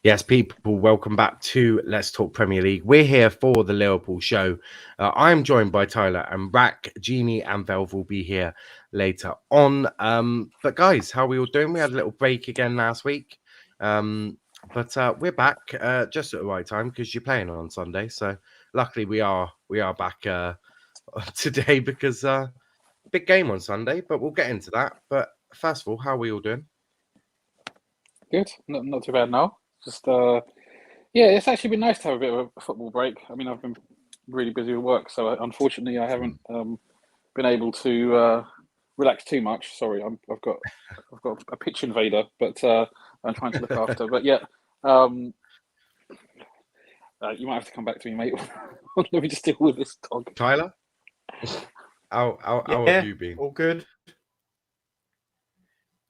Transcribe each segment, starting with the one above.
Yes, people, welcome back to Let's Talk Premier League. We're here for the Liverpool show. I'm joined by Tyler and Rack, Gini, and Velv will be here later on. But guys, how are we all doing? We had a little break again last week, but we're back just at the right time because you're playing on Sunday. So luckily we are back today because big game on Sunday. But we'll get into that. But first of all, how are we all doing? Good, not too bad now. Just yeah, it's actually been nice to have a bit of a football break. I mean, I've been really busy with work, so unfortunately, I haven't been able to relax too much. Sorry, I've got a pitch invader, but I'm trying to look after. But yeah, you might have to come back to me, mate. Let me just deal with this dog. Tyler, how have you been? All good.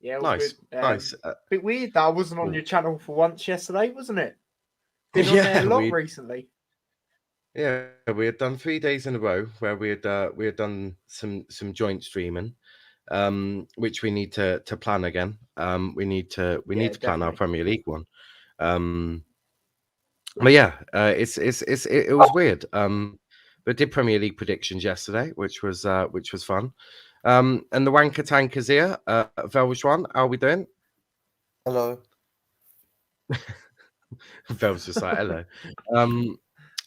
Yeah, all Nice, good. nice. Bit weird that I wasn't on your channel for once yesterday, wasn't it? Been on there a lot recently. Yeah, we had done 3 days in a row where we had done some joint streaming, which we need to plan again. We need to plan our Premier League one. But yeah, it was weird. But did Premier League predictions yesterday, which was fun. And the Wanker Tank is here. Velvishwan, how are we doing? Hello. Velv's just like hello.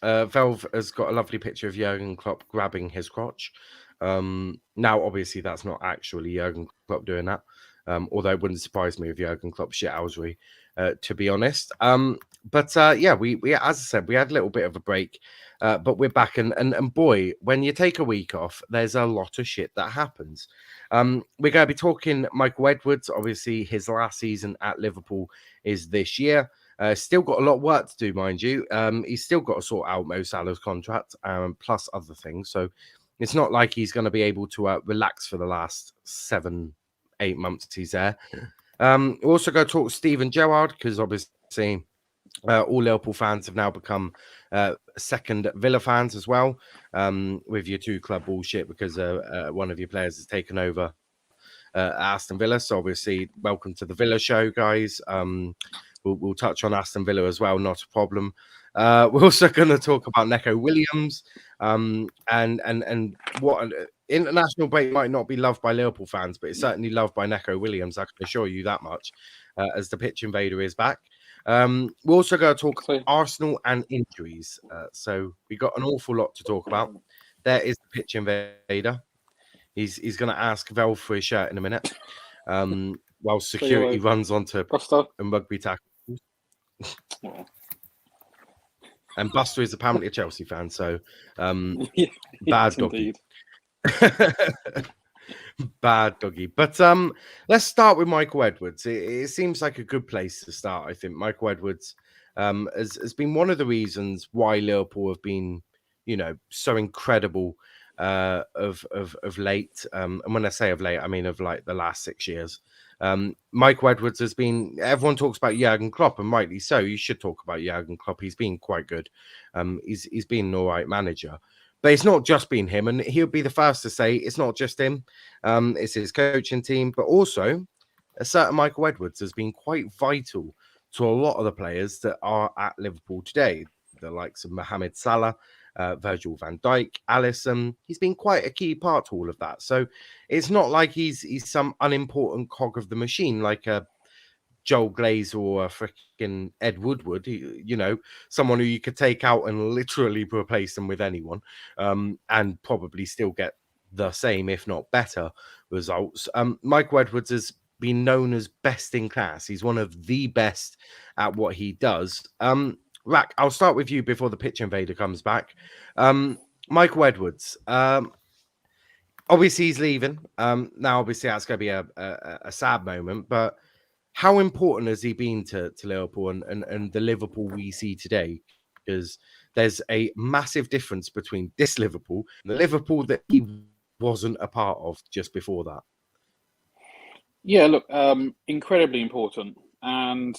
Velv has got a lovely picture of Jurgen Klopp grabbing his crotch. Now, obviously, that's not actually Jurgen Klopp doing that. Although it wouldn't surprise me if Jurgen Klopp shithousery, to be honest. But yeah, we as I said, we had a little bit of a break, but we're back. And boy, when you take a week off, there's a lot of shit that happens. We're going to be talking Michael Edwards. Obviously, his last season at Liverpool is this year. Still got a lot of work to do, mind you. He's still got to sort out Mo Salah's contract, plus other things. So it's not like he's going to be able to relax for the last 7-8 months he's there. We're also going to talk Steven Gerrard because obviously all Liverpool fans have now become second Villa fans as well, with your two club bullshit because one of your players has taken over Aston Villa. So obviously, welcome to the Villa show, guys. We'll touch on Aston Villa as well, not a problem. We're also going to talk about Neco Williams, and what an international break might not be loved by Liverpool fans, but it's certainly loved by Neco Williams. I can assure you that much, as the pitch invader is back. We're also going to talk Arsenal and injuries. So we got an awful lot to talk about. There is the pitch invader. He's going to ask Vel for his shirt in a minute, while security runs onto and rugby tackles. And Buster is apparently a Chelsea fan, so bad doggy. Bad doggy. But let's start with Michael Edwards. It seems like a good place to start, I think. Michael Edwards has been one of the reasons why Liverpool have been, so incredible of late. And when I say of late, I mean of like the last 6 years. Michael Edwards has been, everyone talks about Jurgen Klopp, and rightly so. You should talk about Jurgen Klopp. He's been quite good. He's been an all right manager. But it's not just been him, and he'll be the first to say it's not just him. It's his coaching team, but also a certain Michael Edwards has been quite vital to a lot of the players that are at Liverpool today. The likes of Mohamed Salah, Virgil van Dijk, Alisson. He's been quite a key part to all of that. So it's not like he's some unimportant cog of the machine like a Joel Glazer or a freaking Ed Woodward, someone who you could take out and literally replace them with anyone, and probably still get the same, if not better, results. Michael Edwards has been known as best in class. He's one of the best at what he does. Rack, I'll start with you before the pitch invader comes back. Michael Edwards, obviously he's leaving. Now, obviously that's going to be a sad moment, but how important has he been to Liverpool and the Liverpool we see today? Because there's a massive difference between this Liverpool and the Liverpool that he wasn't a part of just before that. Yeah, look, incredibly important. And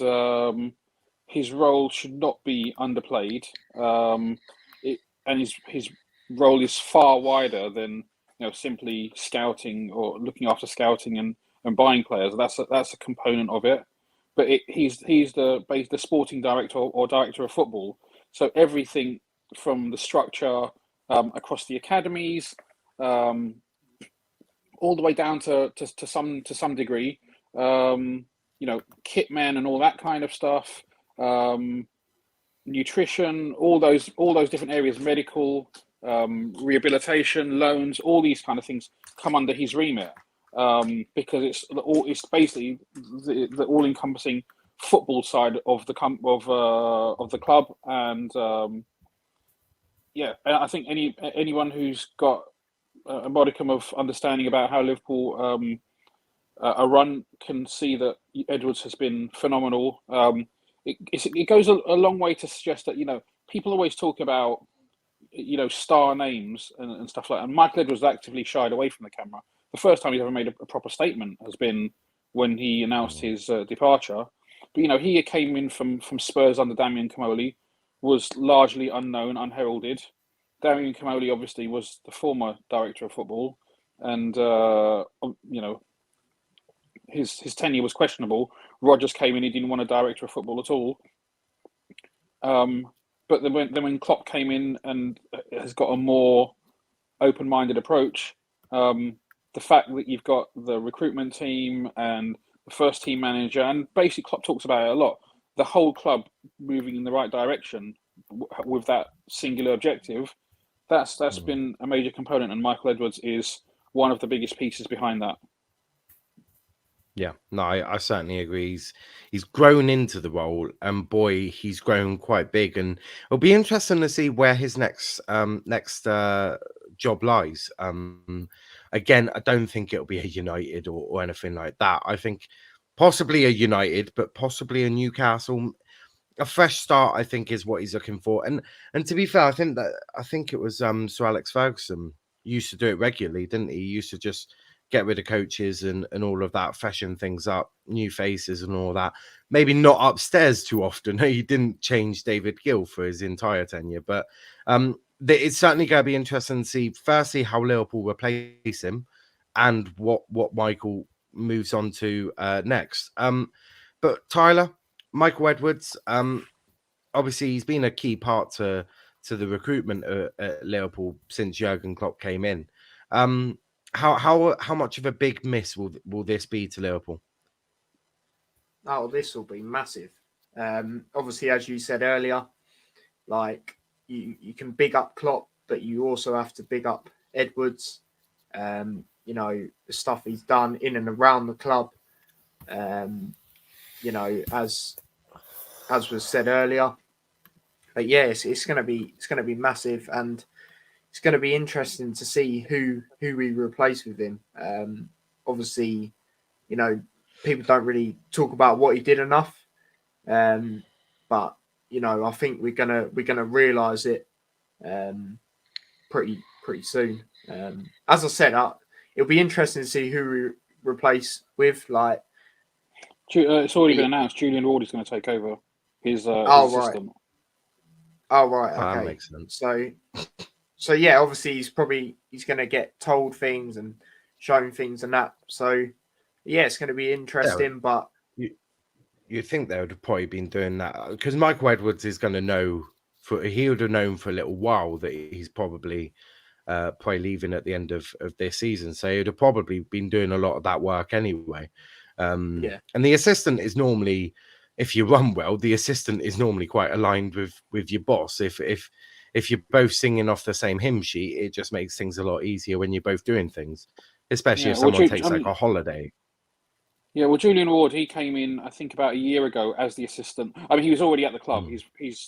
his role should not be underplayed. And his role is far wider than simply scouting or looking after scouting and buying players. That's a component of it, but he's the sporting director or director of football. So everything from the structure across the academies, all the way down to some degree, kit men and all that kind of stuff, nutrition, all those different areas, medical, rehabilitation, loans, all these kind of things come under his remit, because it's basically the all-encompassing football side of the club, and I think anyone who's got a modicum of understanding about how Liverpool are run can see that Edwards has been phenomenal. It goes a long way to suggest that people always talk about star names and stuff like that. And Michael Edwards actively shied away from the camera. The first time he's ever made a proper statement has been when he announced his departure. But he came in from Spurs under Damian Comolli, was largely unknown, unheralded. Damian Comolli obviously was the former director of football, and his tenure was questionable. Rodgers came in; he didn't want a director of football at all. But then when Klopp came in and has got a more open-minded approach, the fact that you've got the recruitment team and the first team manager, and basically Klopp talks about it a lot, the whole club moving in the right direction with that singular objective, that's been a major component, and Michael Edwards is one of the biggest pieces behind that. Yeah, no, I certainly agree. He's grown into the role, and boy, he's grown quite big. And it'll be interesting to see where his next job lies. Again, I don't think it'll be a United or anything like that. I think possibly a United, but possibly a Newcastle. A fresh start, I think, is what he's looking for. And to be fair, I think it was Sir Alex Ferguson used to do it regularly, didn't he? He used to just get rid of coaches and all of that, freshen things up, new faces and all that. Maybe not upstairs too often. He didn't change David Gill for his entire tenure, but it's certainly going to be interesting to see, firstly, how Liverpool replace him and what Michael moves on to next. But Tyler, Michael Edwards, obviously he's been a key part to the recruitment at Liverpool since Jurgen Klopp came in. How much of a big miss will this be to Liverpool? Oh, this will be massive. Obviously, as you said earlier, like you can big up Klopp, but you also have to big up Edwards. The stuff he's done in and around the club. As was said earlier. But yeah, it's going to be massive, and it's going to be interesting to see who we replace with him. Obviously, people don't really talk about what he did enough, but I think we're gonna realise it pretty soon. As I said, it'll be interesting to see who we replace with. Like, it's already been announced. Julian Ward is going to take over his assistant. Oh right, okay. That makes sense. So yeah, obviously he's going to get told things and shown things and that. So yeah, it's going to be interesting. Yeah, but you think they would have probably been doing that because Michael Edwards is going to know he would have known for a little while that he's probably leaving at the end of this season. So he'd have probably been doing a lot of that work anyway. And the assistant is normally, if you run well, the assistant is normally quite aligned with your boss. If you're both singing off the same hymn sheet, it just makes things a lot easier when you're both doing things, especially if someone takes like a holiday. Yeah, well, Julian Ward, he came in, I think, about a year ago as the assistant. I mean, he was already at the club. He's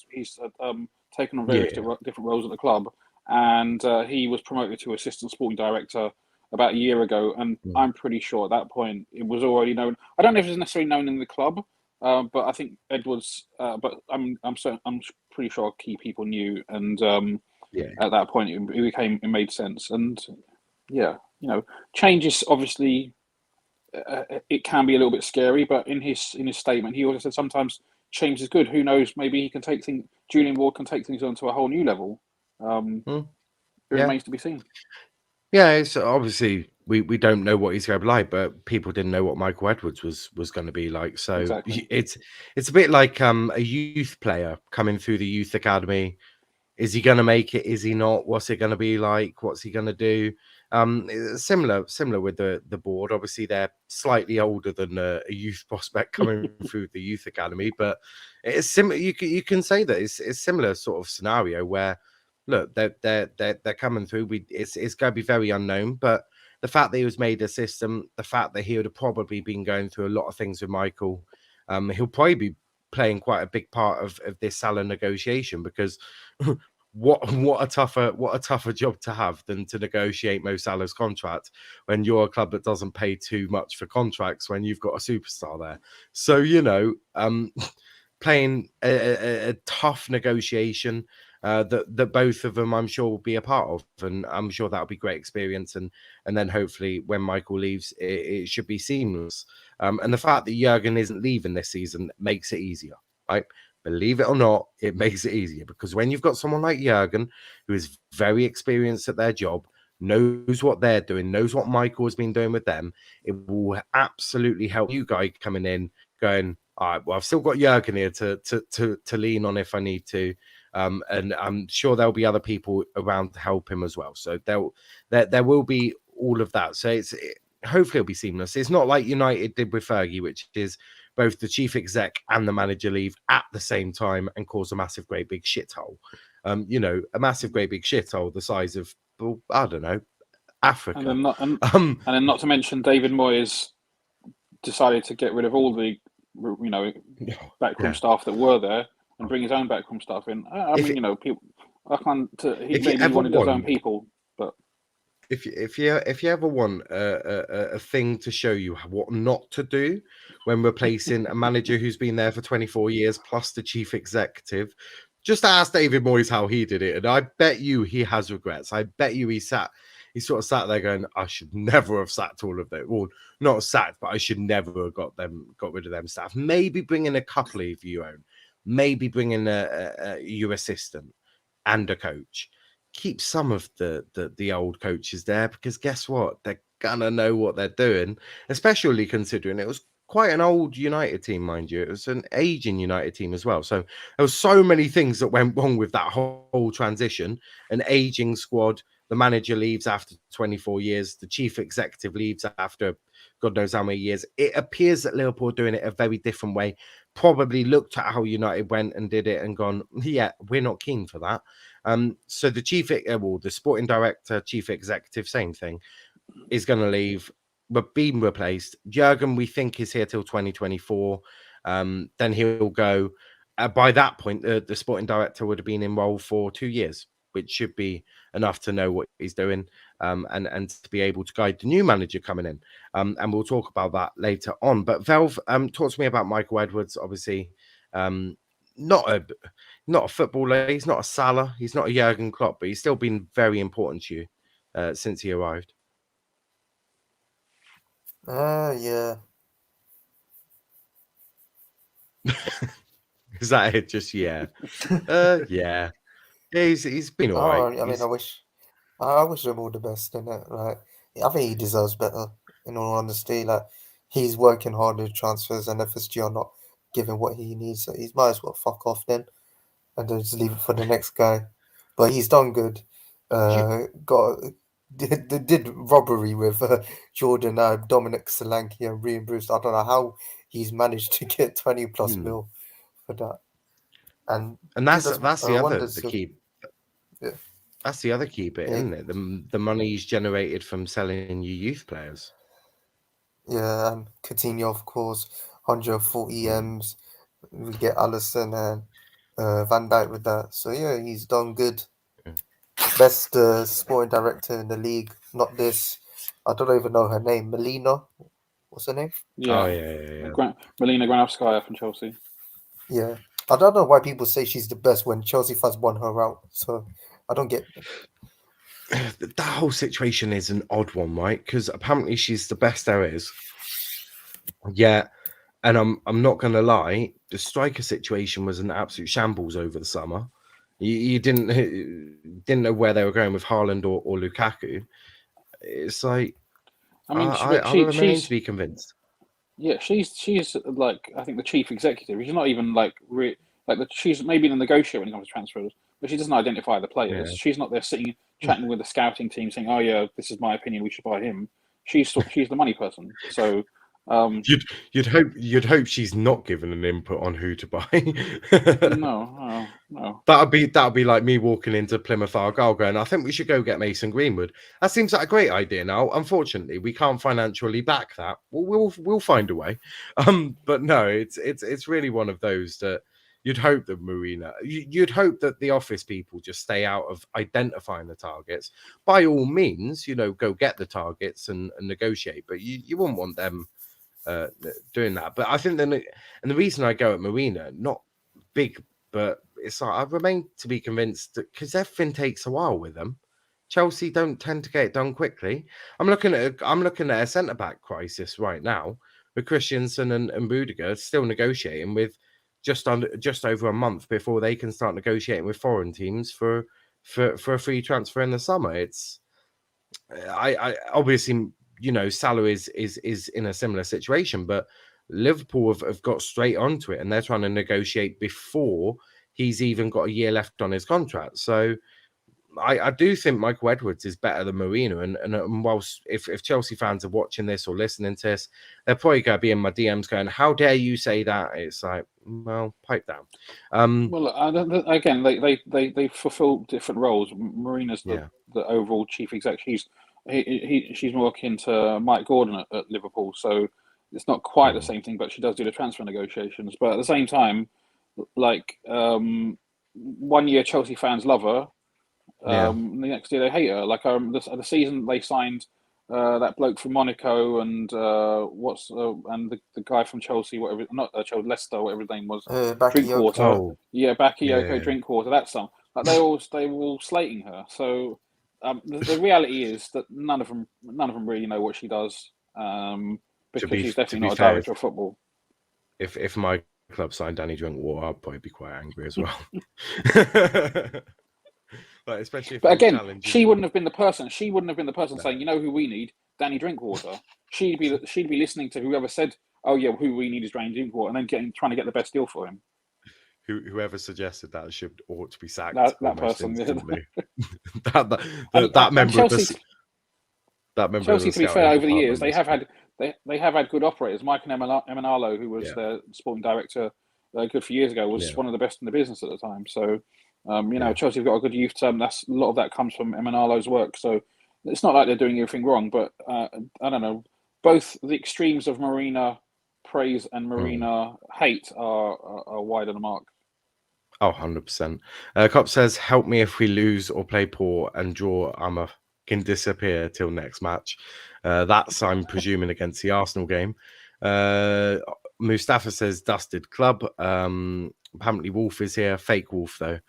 taken on various different roles at the club, and he was promoted to assistant sporting director about a year ago. And I'm pretty sure at that point it was already known. I don't know if it was necessarily known in the club, but I think Edwards. But I'm pretty sure key people knew, and at that point it made sense. And changes obviously. It can be a little bit scary, but in his statement, he also said sometimes change is good. Who knows? Maybe he can take things. Julian Ward can take things onto a whole new level. It remains to be seen. Yeah, it's obviously we don't know what he's going to be like, but people didn't know what Michael Edwards was going to be like. So Exactly. it's a bit like a youth player coming through the youth academy. Is he going to make it? Is he not? What's it going to be like? What's he going to do? Similar with the board. Obviously, they're slightly older than a youth prospect coming through the youth academy, but it's similar. You can say that it's similar sort of scenario where look, they're coming through. It's going to be very unknown, but the fact that he was made a system, the fact that he would have probably been going through a lot of things with Michael, he'll probably be playing quite a big part of this Salah negotiation because what a tougher job to have than to negotiate Mo Salah's contract when you're a club that doesn't pay too much for contracts when you've got a superstar there. So playing a tough negotiation that both of them I'm sure will be a part of, and I'm sure that'll be great experience, and then hopefully when Michael leaves it should be seamless. And the fact that Jurgen isn't leaving this season makes it easier, right? Believe it or not, it makes it easier because when you've got someone like Jurgen who is very experienced at their job, knows what they're doing, knows what Michael has been doing with them, it will absolutely help you guys coming in going, all right, well, I've still got Jurgen here to lean on if I need to. And I'm sure there'll be other people around to help him as well. So there will be all of that. So hopefully it'll be seamless. It's not like United did with Fergie, which is both the chief exec and the manager leave at the same time and cause a massive, great big shithole. A massive, great big shithole the size of, well, I don't know, Africa. And then not to mention David Moyes decided to get rid of all the backroom staff that were there and bring his own backroom staff in. People. I can't. He maybe wanted his own people, but if you ever want a thing to show you what not to do when replacing a manager who's been there for 24 years plus the chief executive, just ask David Moyes how he did it, and I bet you he has regrets. I bet you he sort of sat there going, I should never have sacked all of them. Well, not sacked, but I should never have got rid of them staff. Maybe bring in a couple of your own. Maybe bring in your assistant and a coach. Keep some of the old coaches there because guess what? They're gonna know what they're doing, especially considering it was quite an old United team, mind you. It was an aging United team as well. So there were so many things that went wrong with that whole transition. An aging squad. The manager leaves after 24 years. The chief executive leaves after God knows how many years. It appears that Liverpool are doing it a very different way. Probably looked at how United went and did it and gone, yeah, we're not keen for that. So the sporting director, chief executive, same thing, is going to leave, but being replaced. Jurgen, we think, is here till 2024. Then he'll go. By that point, the sporting director would have been in role for 2 years, which should be enough to know what he's doing and to be able to guide the new manager coming in. And we'll talk about that later on. But Velv, talk to me about Michael Edwards. Obviously, not a footballer. He's not a Salah. He's not a Jurgen Klopp, but he's still been very important to you since he arrived. Yeah. Is that it? Just yeah. Yeah. He's been all right. I mean, I wish him all the best in it. Like, I think he deserves better. In all honesty, like he's working hard with transfers, and FSG are not giving what he needs. So he might as well fuck off then, and then just leave it for the next guy. But he's done good. Did robbery with Jordan, Dominic Solanke, and Ryan Bruce. I don't know how he's managed to get 20+ mil for that. And that's the other key. Yeah. That's the other key bit, isn't it? The money he's generated from selling your youth players. Yeah, and Coutinho, of course, 140 M's. We get Alisson and Van Dijk with that. So yeah, he's done good. Best sporting director in the league. Not this. I don't even know her name. Melina. What's her name? Yeah. Oh, yeah. Melina Granovskaya from Chelsea. Yeah. I don't know why people say she's the best when Chelsea fans won her out. So I don't get that whole situation is an odd one, right? Because apparently she's the best there is. Yeah, and I'm not gonna lie, the striker situation was an absolute shambles over the summer. You didn't know where they were going with Haaland or Lukaku. It's like I mean, I will remain to be convinced. Yeah, she's like, I think, the chief executive. She's not even like she's maybe the negotiator when it comes to transfers, but she doesn't identify the players. Yeah. She's not there sitting chatting with the scouting team saying, "Oh yeah, this is my opinion. We should buy him." She's the money person. So You'd hope she's not given an input on who to buy. no. That'd be like me walking into Plymouth Argyle going, I think we should go get Mason Greenwood. That seems like a great idea. Now, unfortunately, we can't financially back that. We'll find a way. But no, it's really one of those that you'd hope that you'd hope that the office people just stay out of identifying the targets. By all means, go get the targets and negotiate. But you wouldn't want them doing that. But I think and the reason I go at Marina, not big, but it's like I remain to be convinced that because everything takes a while with them. Chelsea don't tend to get it done quickly. I'm looking at a centre back crisis right now with Christensen and Rudiger still negotiating with just over a month before they can start negotiating with foreign teams for a free transfer in the summer. It's I obviously Salah is in a similar situation, but Liverpool have got straight onto it and they're trying to negotiate before he's even got a year left on his contract. So I do think Michael Edwards is better than Marina. And whilst if Chelsea fans are watching this or listening to this, they're probably going to be in my DMs going, how dare you say that? It's like, well, pipe down. Well, again, they fulfill different roles. Marina's the overall chief exec. She's more akin to Mike Gordon at Liverpool. So it's not quite the same thing, but she does do the transfer negotiations. But at the same time, like 1 year Chelsea fans love her. The next year they hate her. Like the season they signed that bloke from Monaco and and the guy from Chelsea, whatever, not Chelsea, Leicester, whatever his name was, Drinkwater. Oh. Yeah, Bakayoko Drinkwater. That's some. Like they were all slating her. So the reality is that none of them really know what she does. Because she's definitely not a director of football. If my club signed Danny Drinkwater, I'd probably be quite angry as well. But especially, but again, she wouldn't have been the person. She wouldn't have been the person saying, "You know who we need? Danny Drinkwater." She'd be listening to whoever said, "Oh yeah, who we need is Danny Drinkwater," and then trying to get the best deal for him. Whoever suggested that ought to be sacked. That person. that member of the Chelsea, to be fair, over the years they have had good operators. Michael Emenalo, who was the sporting director a good few years ago, was one of the best in the business at the time. So. Chelsea have got a good youth term. A lot of that comes from Emenalo's work. So it's not like they're doing everything wrong, but I don't know. Both the extremes of Marina praise and Marina hate are wide of the mark. Oh, 100%. Cop says, help me if we lose or play poor and draw. Can disappear till next match. That's, I'm presuming, against the Arsenal game. Mustafa says, dusted club. Apparently Wolf is here. Fake Wolf, though.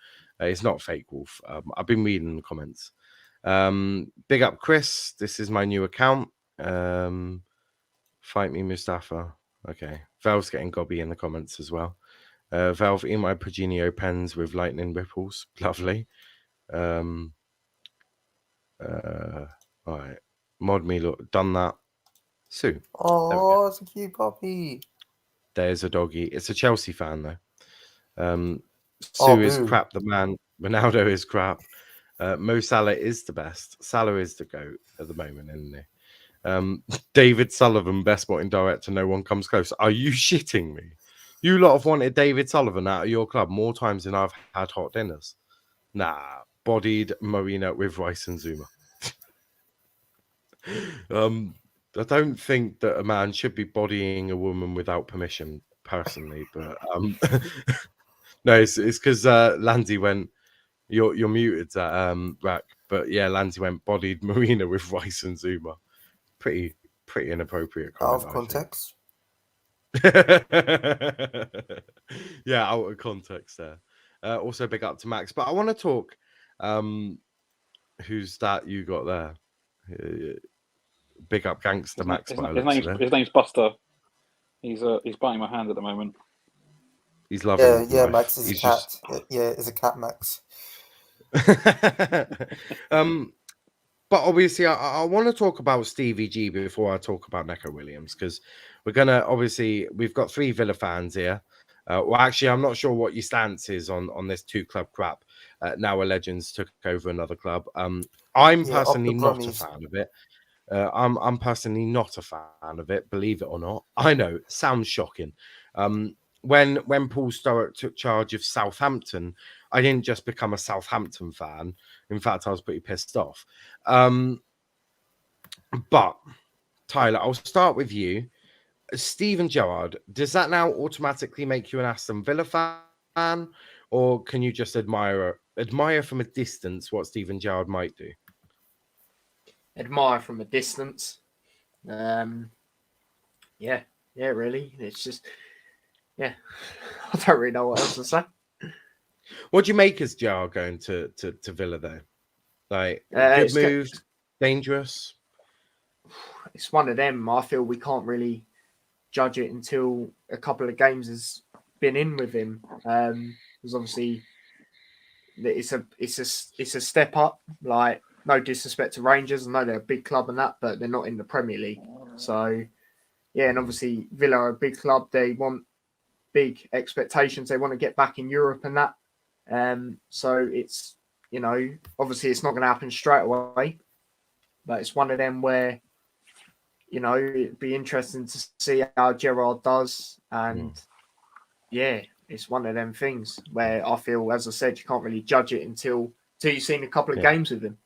It's not fake Wolf. I've been reading the comments. Big up Chris. This is my new account. Fight me, Mustafa. Okay. Valve's getting gobby in the comments as well. Valve, in my Progenio pens with lightning ripples. Lovely. All right. Mod me, look. Done that. Sue. Oh, it's a cute puppy. There's a doggy. It's a Chelsea fan, though. Sue is crap, the man. Ronaldo is crap. Mo Salah is the best. Salah is the GOAT at the moment, isn't he? David Sullivan, best sporting director. No one comes close. Are you shitting me? You lot have wanted David Sullivan out of your club more times than I've had hot dinners. Nah, bodied Marina with Rice and Zuma. I don't think that a man should be bodying a woman without permission, personally, but no, it's because Lanzi went. You're muted, Rack. But yeah, Lanzi went bodied Marina with Rice and Zuma. Pretty inappropriate. Out of context. Yeah, out of context there. Also, big up to Max. But I want to talk. Who's that you got there? Big up gangster Max. His name's Buster. He's biting my hand at the moment. He's loving. Yeah, Max is a cat. Yeah, it's a cat, Max. But obviously, I want to talk about Stevie G before I talk about Neco Williams, because we're going to, obviously, we've got 3 Villa fans here. Well, actually, I'm not sure what your stance is on this 2-club crap. Now a Legends took over another club. I'm Yeah, up the personally not a Brummies. fan of it. I'm personally not a fan of it, believe it or not. I know, it sounds shocking. When Paul Sturrock took charge of Southampton, I didn't just become a Southampton fan. In fact, I was pretty pissed off. But Tyler, I'll start with you. Steven Gerrard, does that now automatically make you an Aston Villa fan, or can you just admire from a distance what Steven Gerrard might do? Admire from a distance. Yeah, really. It's just, yeah, I don't really know what else to say. What do you make as Gerrard going to Villa though? Like, good move, dangerous. It's one of them. I feel we can't really judge it until a couple of games has been in with him. Because obviously it's a step up. Like, no disrespect to Rangers, I know they're a big club and that, but they're not in the Premier League. So yeah, and obviously Villa are a big club. They want big expectations. They want to get back in Europe and that. So it's, you know, obviously it's not going to happen straight away, but it's one of them where, you know, it'd be interesting to see how Gerrard does. And yeah, it's one of them things where I feel, as I said, you can't really judge it until you've seen a couple of games with him.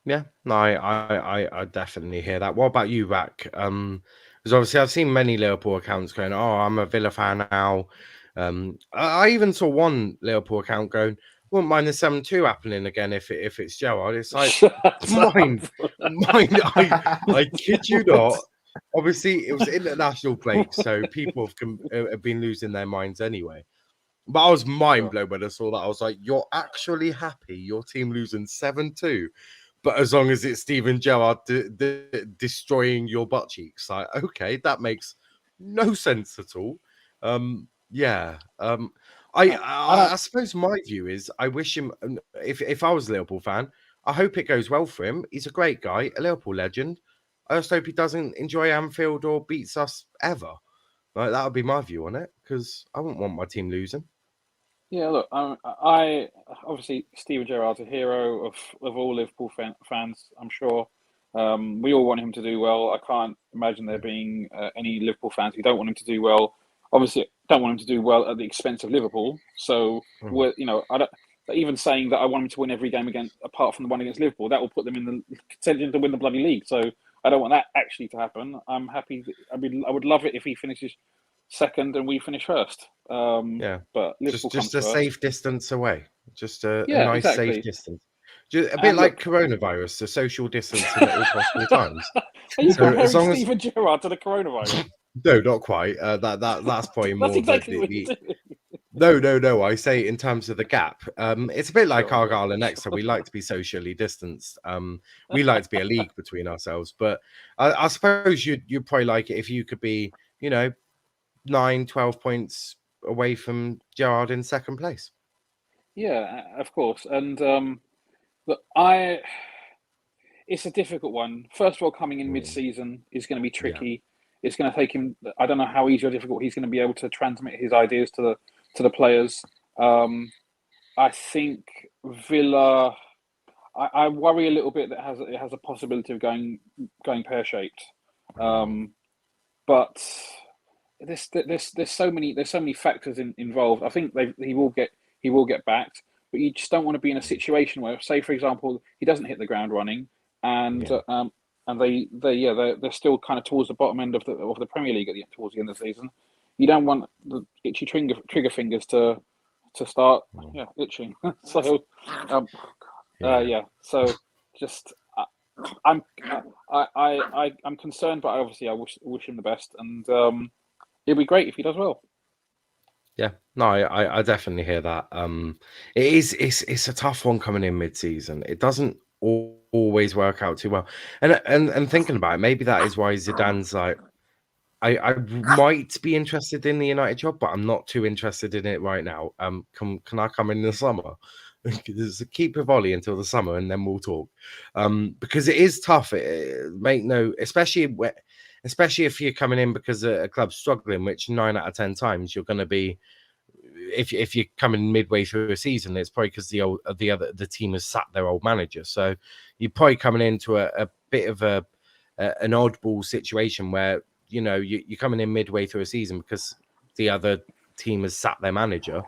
Yeah, no, I definitely hear that. What about you, Rack? Because obviously I've seen many Liverpool accounts going, "Oh, I'm a Villa fan now." I even saw one Liverpool account going, "Wouldn't mind the 7-2 happening again if it's Gerrard." It's like, mind. I kid you not. Obviously, it was international break, so people have been losing their minds anyway. But I was mind blown when I saw that. I was like, "You're actually happy your team losing 7-2?" But as long as it's Steven Gerrard destroying your butt cheeks, like, okay, that makes no sense at all. I suppose my view is I wish him, if I was a Liverpool fan, I hope it goes well for him. He's a great guy, a Liverpool legend. I just hope he doesn't enjoy Anfield or beats us ever. Like, that would be my view on it, because I wouldn't want my team losing. Yeah, look, I obviously Steven Gerrard's a hero of all Liverpool fans, I'm sure. We all want him to do well. I can't imagine there being any Liverpool fans who don't want him to do well. Obviously, don't want him to do well at the expense of Liverpool. So, we're, you know, I don't even saying that I want him to win every game again, apart from the one against Liverpool. That will put them in the contention to win the bloody league. So, I don't want that actually to happen. I'm happy. I would love it if he finishes second and we finish first. But Liverpool just a safe distance away, just a nice safe distance, just a bit like coronavirus, the social distancing at all possible times. Are you comparing as long Steven Gerrard to the coronavirus? No, not quite. That's probably more. That's exactly what you do. No. I say in terms of the gap. It's a bit like Argyle and Exeter. We like to be socially distanced. We like to be a league between ourselves. But I suppose you'd probably like it if you could be, you know, 9-12 points away from Gerrard in second place. Yeah, of course. And look, it's a difficult one. First of all, coming in mid-season is going to be tricky. Yeah. It's going to take him. I don't know how easy or difficult he's going to be able to transmit his ideas to the players. I think Villa. I worry a little bit that it has a possibility of going pear-shaped. But there's so many factors involved. I think he will get backed, but you just don't want to be in a situation where, say for example, he doesn't hit the ground running, and they're still kind of towards the bottom end of the Premier League towards the end of the season. You don't want the itchy trigger fingers to start itching. So so just I'm concerned, but obviously I wish him the best, and it'd be great if he does well. Yeah, no, I definitely hear that. It's a tough one coming in mid-season. It doesn't always work out too well. And thinking about it, maybe that is why Zidane's like, I might be interested in the United job, but I'm not too interested in it right now. Can I come in the summer? Just keep your volley until the summer, and then we'll talk. Because it is tough. Especially if you're coming in because a club's struggling, which 9 out of 10 times you're going to be. If you're coming midway through a season, it's probably because the team has sacked their old manager. So you're probably coming into a bit of an oddball situation where you're coming in midway through a season because the other team has sacked their manager,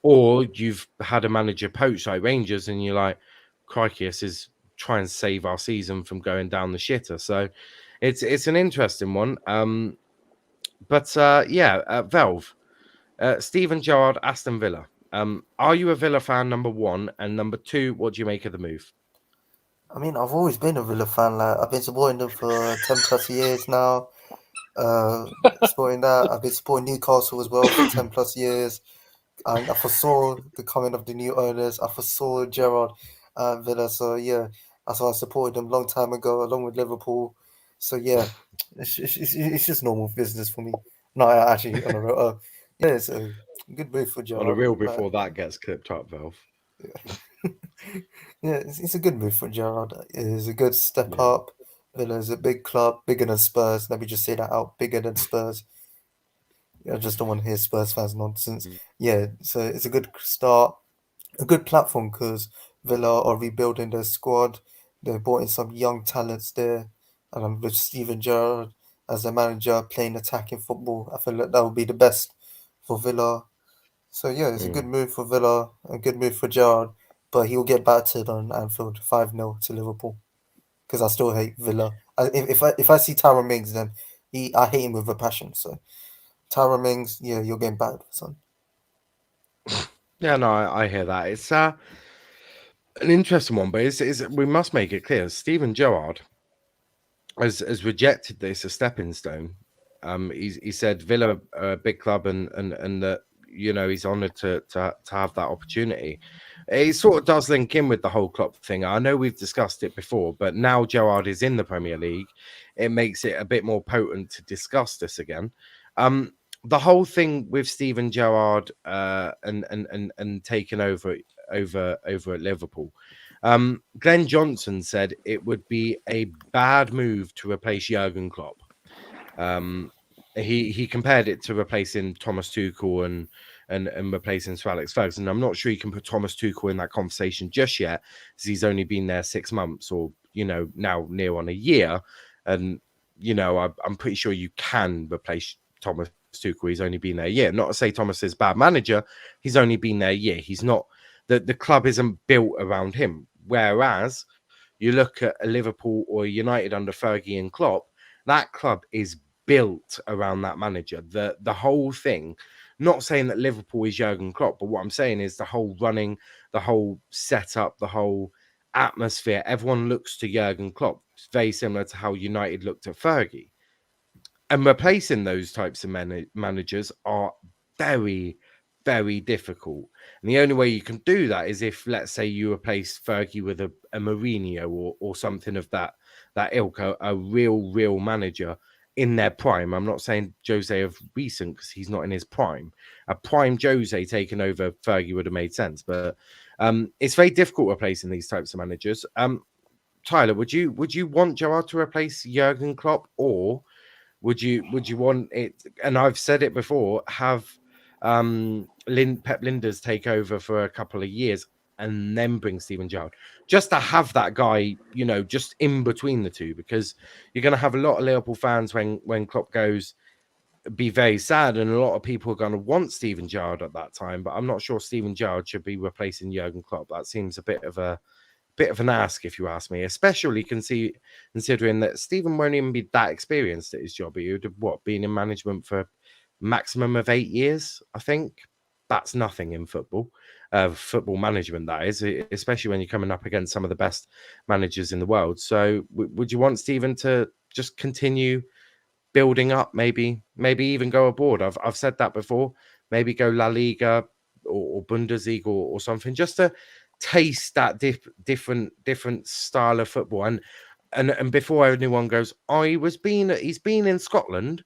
or you've had a manager poach like Rangers, and you're like, crikey, this is try and save our season from going down the shitter. So it's an interesting one. Velv. Steven Gerrard, Aston Villa. Are you a Villa fan, number one? And number two, what do you make of the move? I mean, I've always been a Villa fan. Like, I've been supporting them for 10 plus years now. Supporting that. I've been supporting Newcastle as well for 10 plus years. And I foresaw the coming of the new owners. I foresaw Gerrard at Villa. So, yeah, that's why I supported them a long time ago, along with Liverpool. So, yeah, it's just normal business for me. No, actually, on a real, yeah, it's a good move for Gerrard. On a real before that gets clipped up, Velv. Yeah, it's a good move for Gerrard. It's a good step up. Villa is a big club, bigger than Spurs. Let me just say that out, bigger than Spurs. I just don't want to hear Spurs fans nonsense. Yeah, so it's a good start, a good platform because Villa are rebuilding their squad. They brought in some young talents there, and with Steven Gerrard as the manager playing attacking football, I feel like that would be the best for Villa. So yeah, it's a good move for Villa, a good move for Gerrard, but he'll get battered on Anfield 5-0 to Liverpool because I still hate Villa. If I see Tyrone Mings, then I hate him with a passion. So Tyrone Mings, yeah, you're getting battered, son. Yeah, no, I hear that. It's an interesting one, but we must make it clear. Steven Gerrard has rejected this a stepping stone. He said Villa are a big club and that he's honoured to have that opportunity. It sort of does link in with the whole Klopp thing. I know we've discussed it before, but now Gerrard is in the Premier League, it makes it a bit more potent to discuss this again. The whole thing with Steven Gerrard and taking over at Liverpool. Glenn Johnson said it would be a bad move to replace Jurgen Klopp. He compared it to replacing Thomas Tuchel and replacing Sir Alex Ferguson. I'm not sure you can put Thomas Tuchel in that conversation just yet, because he's only been there 6 months, or now near on a year, and I'm pretty sure you can replace Thomas Tuchel. He's only been there a year. Not to say Thomas is a bad manager, he's only been there a year. He's not the club isn't built around him. Whereas you look at a Liverpool or a United under Fergie and Klopp, that club is built around that manager. The whole thing, not saying that Liverpool is Jurgen Klopp, but what I'm saying is the whole running, the whole setup, the whole atmosphere, everyone looks to Jurgen Klopp. It's very similar to how United looked at Fergie. And replacing those types of managers are very, very difficult. And the only way you can do that is if, let's say, you replace Fergie with a Mourinho or something of that ilk, a real manager in their prime. I'm not saying Jose of recent, because he's not in his prime. A prime Jose taking over Fergie would have made sense, but it's very difficult replacing these types of managers. Tyler, would you want Gerrard to replace Jurgen Klopp, or would you want it? And I've said it before, have Pep Linders take over for a couple of years and then bring Steven Gerrard, just to have that guy, just in between the two, because you're going to have a lot of Liverpool fans when Klopp goes be very sad, and a lot of people are going to want Steven Gerrard at that time. But I'm not sure Steven Gerrard should be replacing Jurgen Klopp. That seems a bit of an ask, if you ask me, especially considering that Stephen won't even be that experienced at his job. He would have been in management for maximum of 8 years, I think. That's nothing in football management, that is, especially when you're coming up against some of the best managers in the world. So would you want Stephen to just continue building up, maybe even go abroad? I've said that before, maybe go La Liga or Bundesliga or something, just to taste that different style of football. And before anyone goes, he's been in Scotland,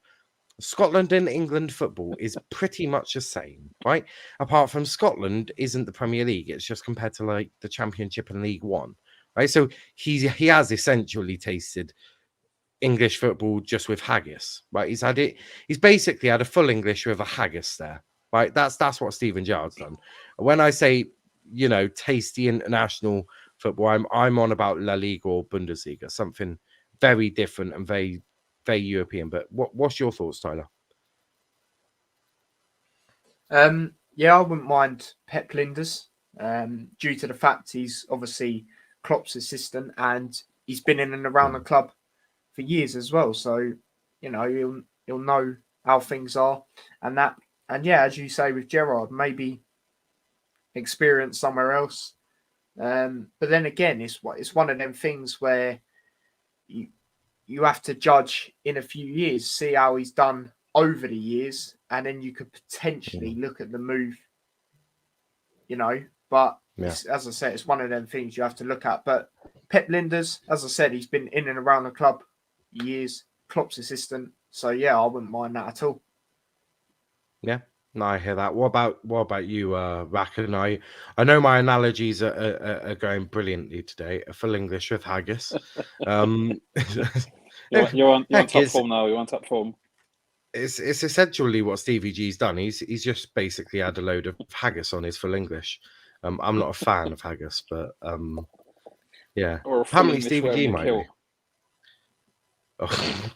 Scotland and England football is pretty much the same, right? Apart from Scotland isn't the Premier League; it's just compared to like the Championship and League One, right? So he has essentially tasted English football just with haggis, right? He's had it. He's basically had a full English with a haggis there, right? That's what Steven Gerrard's done. When I say, tasty international football, I'm on about La Liga or Bundesliga, something very different and very, very European. But what's your thoughts, Tyler? Yeah, I wouldn't mind Pep Linders, due to the fact he's obviously Klopp's assistant and he's been in and around the club for years as well. So, he'll know how things are and that. And yeah, as you say with Gerrard, maybe experience somewhere else. But then again, it's one of them things where you have to judge in a few years, see how he's done over the years, and then you could potentially look at the move, But as I said, it's one of them things you have to look at. But Pep Linders, as I said, he's been in and around the club years, Klopp's assistant. So yeah, I wouldn't mind that at all. Yeah. No, I hear that. What about you, Rack? And I know my analogies are going brilliantly today. A full English with haggis. You're on top form now. You're on top form. It's essentially what Stevie G's done. He's just basically had a load of haggis on his full English. I'm not a fan of haggis, but yeah. Or apparently Stevie G might be. Oh.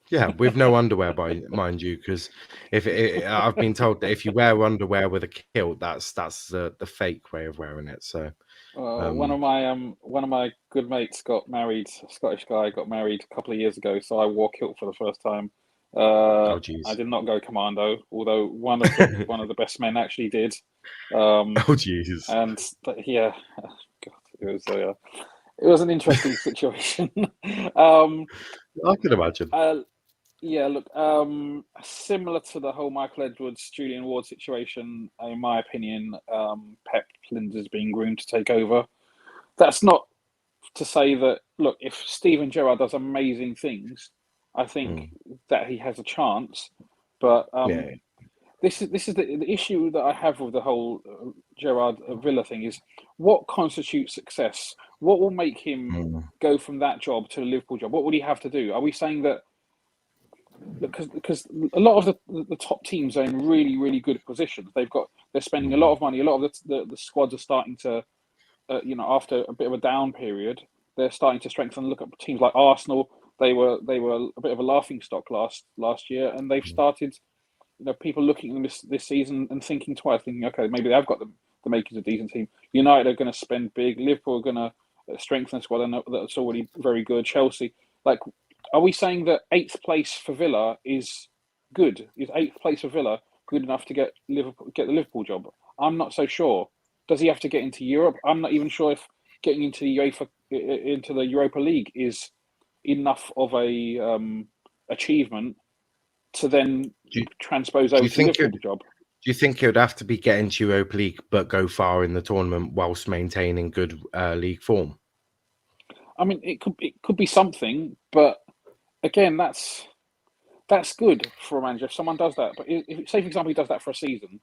Yeah, with no underwear, mind you, because I've been told that if you wear underwear with a kilt, that's the fake way of wearing it. So one of my good mates got married. A Scottish guy got married a couple of years ago, so I wore kilt for the first time. I did not go commando, although one of the best men actually did. Jesus! And yeah, God, it was an interesting situation. I could imagine. Yeah, look, similar to the whole Michael Edwards, Julian Ward situation, in my opinion, Pep Linders being groomed to take over. That's not to say that, look, if Steven Gerrard does amazing things, I think that he has a chance. But this is the issue that I have with the whole Gerrard Villa thing is what constitutes success? What will make him go from that job to the Liverpool job? What would he have to do? Are we saying that because a lot of the top teams are in really, really good positions. They're spending a lot of money. A lot of the squads are starting to, after a bit of a down period, they're starting to strengthen. Look at teams like Arsenal. They were a bit of a laughing stock last year, and they've started. People looking at them this season and thinking twice, thinking, okay, maybe they've got the makings of a decent team. United are going to spend big. Liverpool are going to strengthen the squad, and that's already very good. Chelsea, are we saying that 8th place for Villa is good? Is 8th place for Villa good enough to get the Liverpool job? I'm not so sure. Does he have to get into Europe? I'm not even sure if getting into the Europa League is enough of a achievement to then transpose over to the Liverpool job. Do you think it would have to be getting to Europa League but go far in the tournament whilst maintaining good league form? I mean, it could be something, but again, that's good for a manager if someone does that. But if, say, for example, he does that for a season,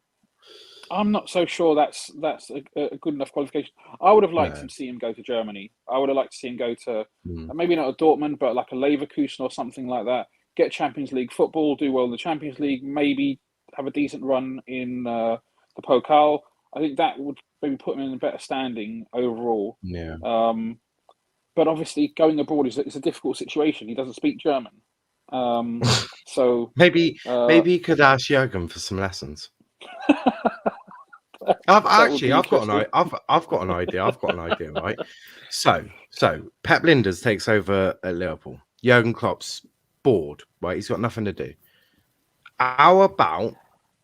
I'm not so sure that's a good enough qualification. I would have liked to see him go to Germany. I would have liked to see him go to maybe not a Dortmund, but like a Leverkusen or something like that. Get Champions League football, do well in the Champions League, maybe have a decent run in the Pokal. I think that would maybe put him in a better standing overall. Yeah. But obviously, going abroad is a difficult situation. He doesn't speak German, so maybe he could ask Jurgen for some lessons. I've got an idea, right? So Pep Linders takes over at Liverpool. Jurgen Klopp's bored, right? He's got nothing to do. How about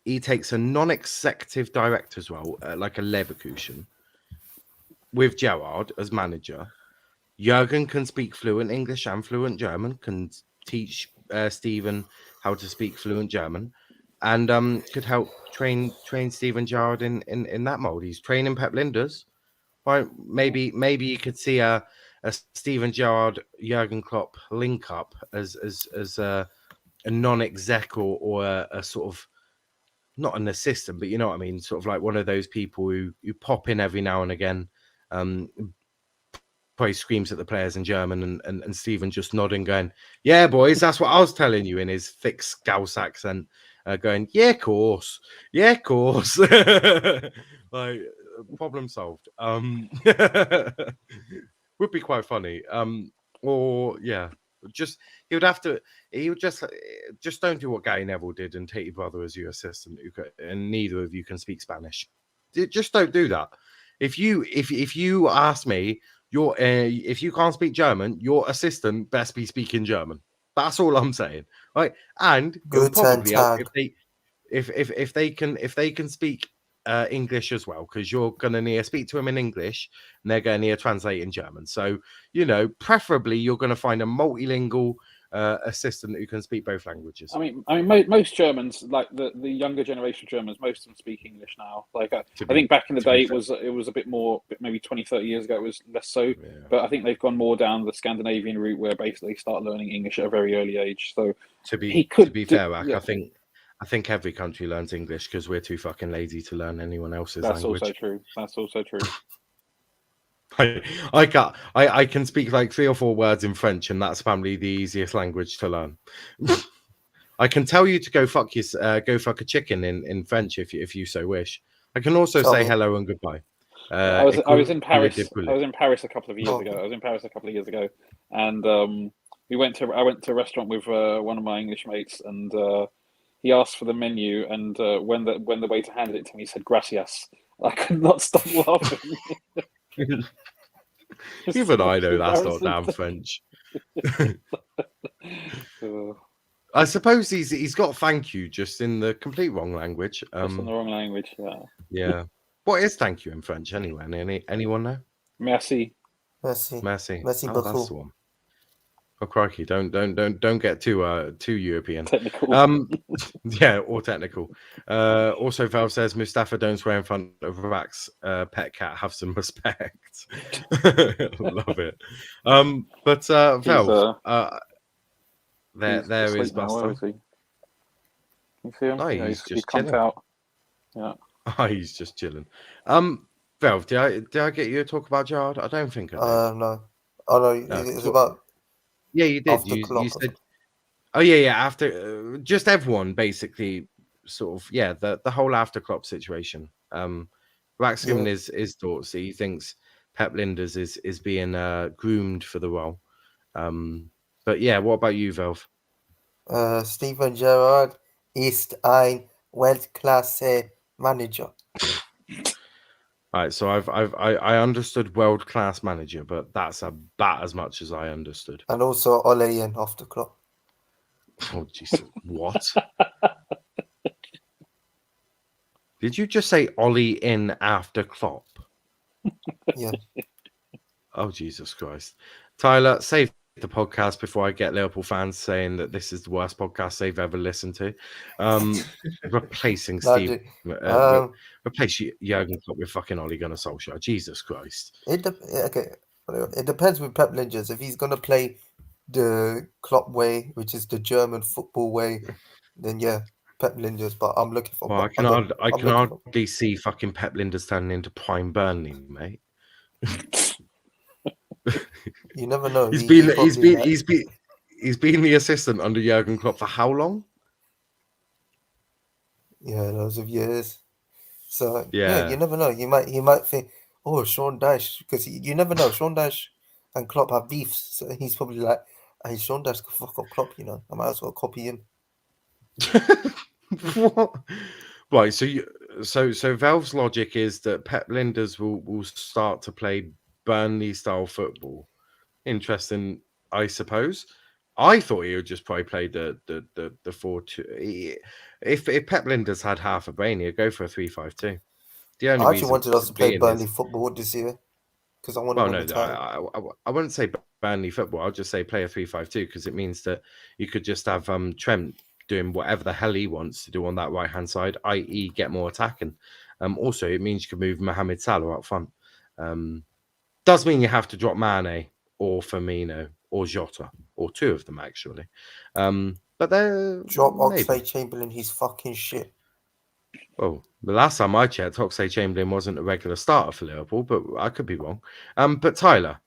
he takes a non-executive director's role at like a Leverkusen with Gerrard as manager? Jurgen can speak fluent English and fluent German, can teach Steven how to speak fluent German, and could help train Steven Gerrard in that mold. He's training Pep Linders. Right? Maybe you could see a Steven Gerrard Jurgen Klopp link up as non-exec or a sort of, not an assistant, but you know what I mean, sort of like one of those people who pop in every now and again, probably screams at the players in German, and Stephen just nodding, going, "Yeah, boys, that's what I was telling you," in his thick Scouse accent, going, "Yeah, of course, yeah, of course." Like, problem solved. Would be quite funny. Or yeah, just he would just don't do what Gary Neville did and take your brother as your assistant, and neither of you can speak Spanish. Just don't do that. If you ask me, if you can't speak German, your assistant best be speaking German. That's all I'm saying, right? And it'll Good and probably help tag. if they can speak English as well, because you're gonna need to speak to them in English, and they're gonna need to translate in German. So preferably you're gonna find a multilingual assistant who can speak both languages. I mean, most Germans, like the younger generation of Germans, most of them speak English now. Like I think back in the day, it was a bit more, maybe 20, 30 years ago, it was less so. Yeah. But I think they've gone more down the Scandinavian route, where basically start learning English at a very early age. So to be fair, Rack, yeah. I think every country learns English because we're too fucking lazy to learn anyone else's That's language. That's also true. I can speak like 3 or 4 words in French, and that's probably the easiest language to learn. I can tell you to go fuck a chicken in French if you so wish. I can also say hello and goodbye. I was in Paris. I was in Paris a couple of years ago. And I went to a restaurant with one of my English mates, and he asked for the menu, and when the waiter handed it to me, he said "gracias." I could not stop laughing. Even I know that's not damn French. I suppose he's got "thank you" just in the complete wrong language. Just in the wrong language, yeah. Yeah. What is "thank you" in French anyway? Anyone know? Merci. Merci. Merci That's beaucoup. the one. Oh crikey! Don't get too European. Technical. Yeah, or technical. Also, Val says Mustafa, don't swear in front of Rack's pet cat. Have some respect. Love it. But Val, there is Buster. Is he? You see him? No, yeah, he's just he's come chilling. out. Yeah. Oh, he's just chilling. Val, did I get you to talk about Gerard? I don't think I did. No. Oh no, it's about. Yeah, you did. After You clock. said. Oh yeah. After just everyone basically, sort of the whole after Klopp situation. Rack's given his thoughts. He thinks Pep Linders is being groomed for the role. But yeah, what about you, Velv? Steven Gerrard ist ein Weltklasse Manager. All right, so I understood world class manager, but that's about as much as I understood. And also Ole in after Klopp. Oh Jesus! What? Did you just say Ollie in after Klopp? Yeah. Oh Jesus Christ! Tyler, save the podcast before I get Liverpool fans saying that this is the worst podcast they've ever listened to. Replacing Steve, replace Jurgen Klopp with fucking Ole Gunnar Solskjaer. Jesus Christ! It depends with Pep Linders. If he's gonna play the Klopp way, which is the German football way, then yeah, Pep Linders. But I'm looking for. Well, I can hardly see fucking Pep Linders turning into prime Burnley, mate. You never know. He's been the assistant under Jurgen Klopp for how long? Yeah, loads of years. So yeah, you never know. He might think, oh, Sean Dyche, because you never know. Sean Dyche and Klopp have beefs, so he's probably like, hey, Sean Dyche could fuck up Klopp. I might as well copy him. What? Right. So Valve's logic is that Pep Linders will start to play Burnley style football. Interesting, I suppose. I thought he would just probably play the 4-2. If Pep Linders had half a brain, he'd go for a 3-5-2. The only I actually wanted us to play Burnley is, football this year because I want well, to no, win the title. I wouldn't say Burnley football. I'll just say play a 3-5-2 because it means that you could just have Trent doing whatever the hell he wants to do on that right hand side, i.e., get more attacking. Also, it means you can move Mohamed Salah up front. Does mean you have to drop Mane or Firmino or Jota, or two of them actually. but they're Drop maybe. Oxlade-Chamberlain. He's fucking shit. Oh, the last time I checked, Oxlade-Chamberlain wasn't a regular starter for Liverpool, but I could be wrong. But Tyler,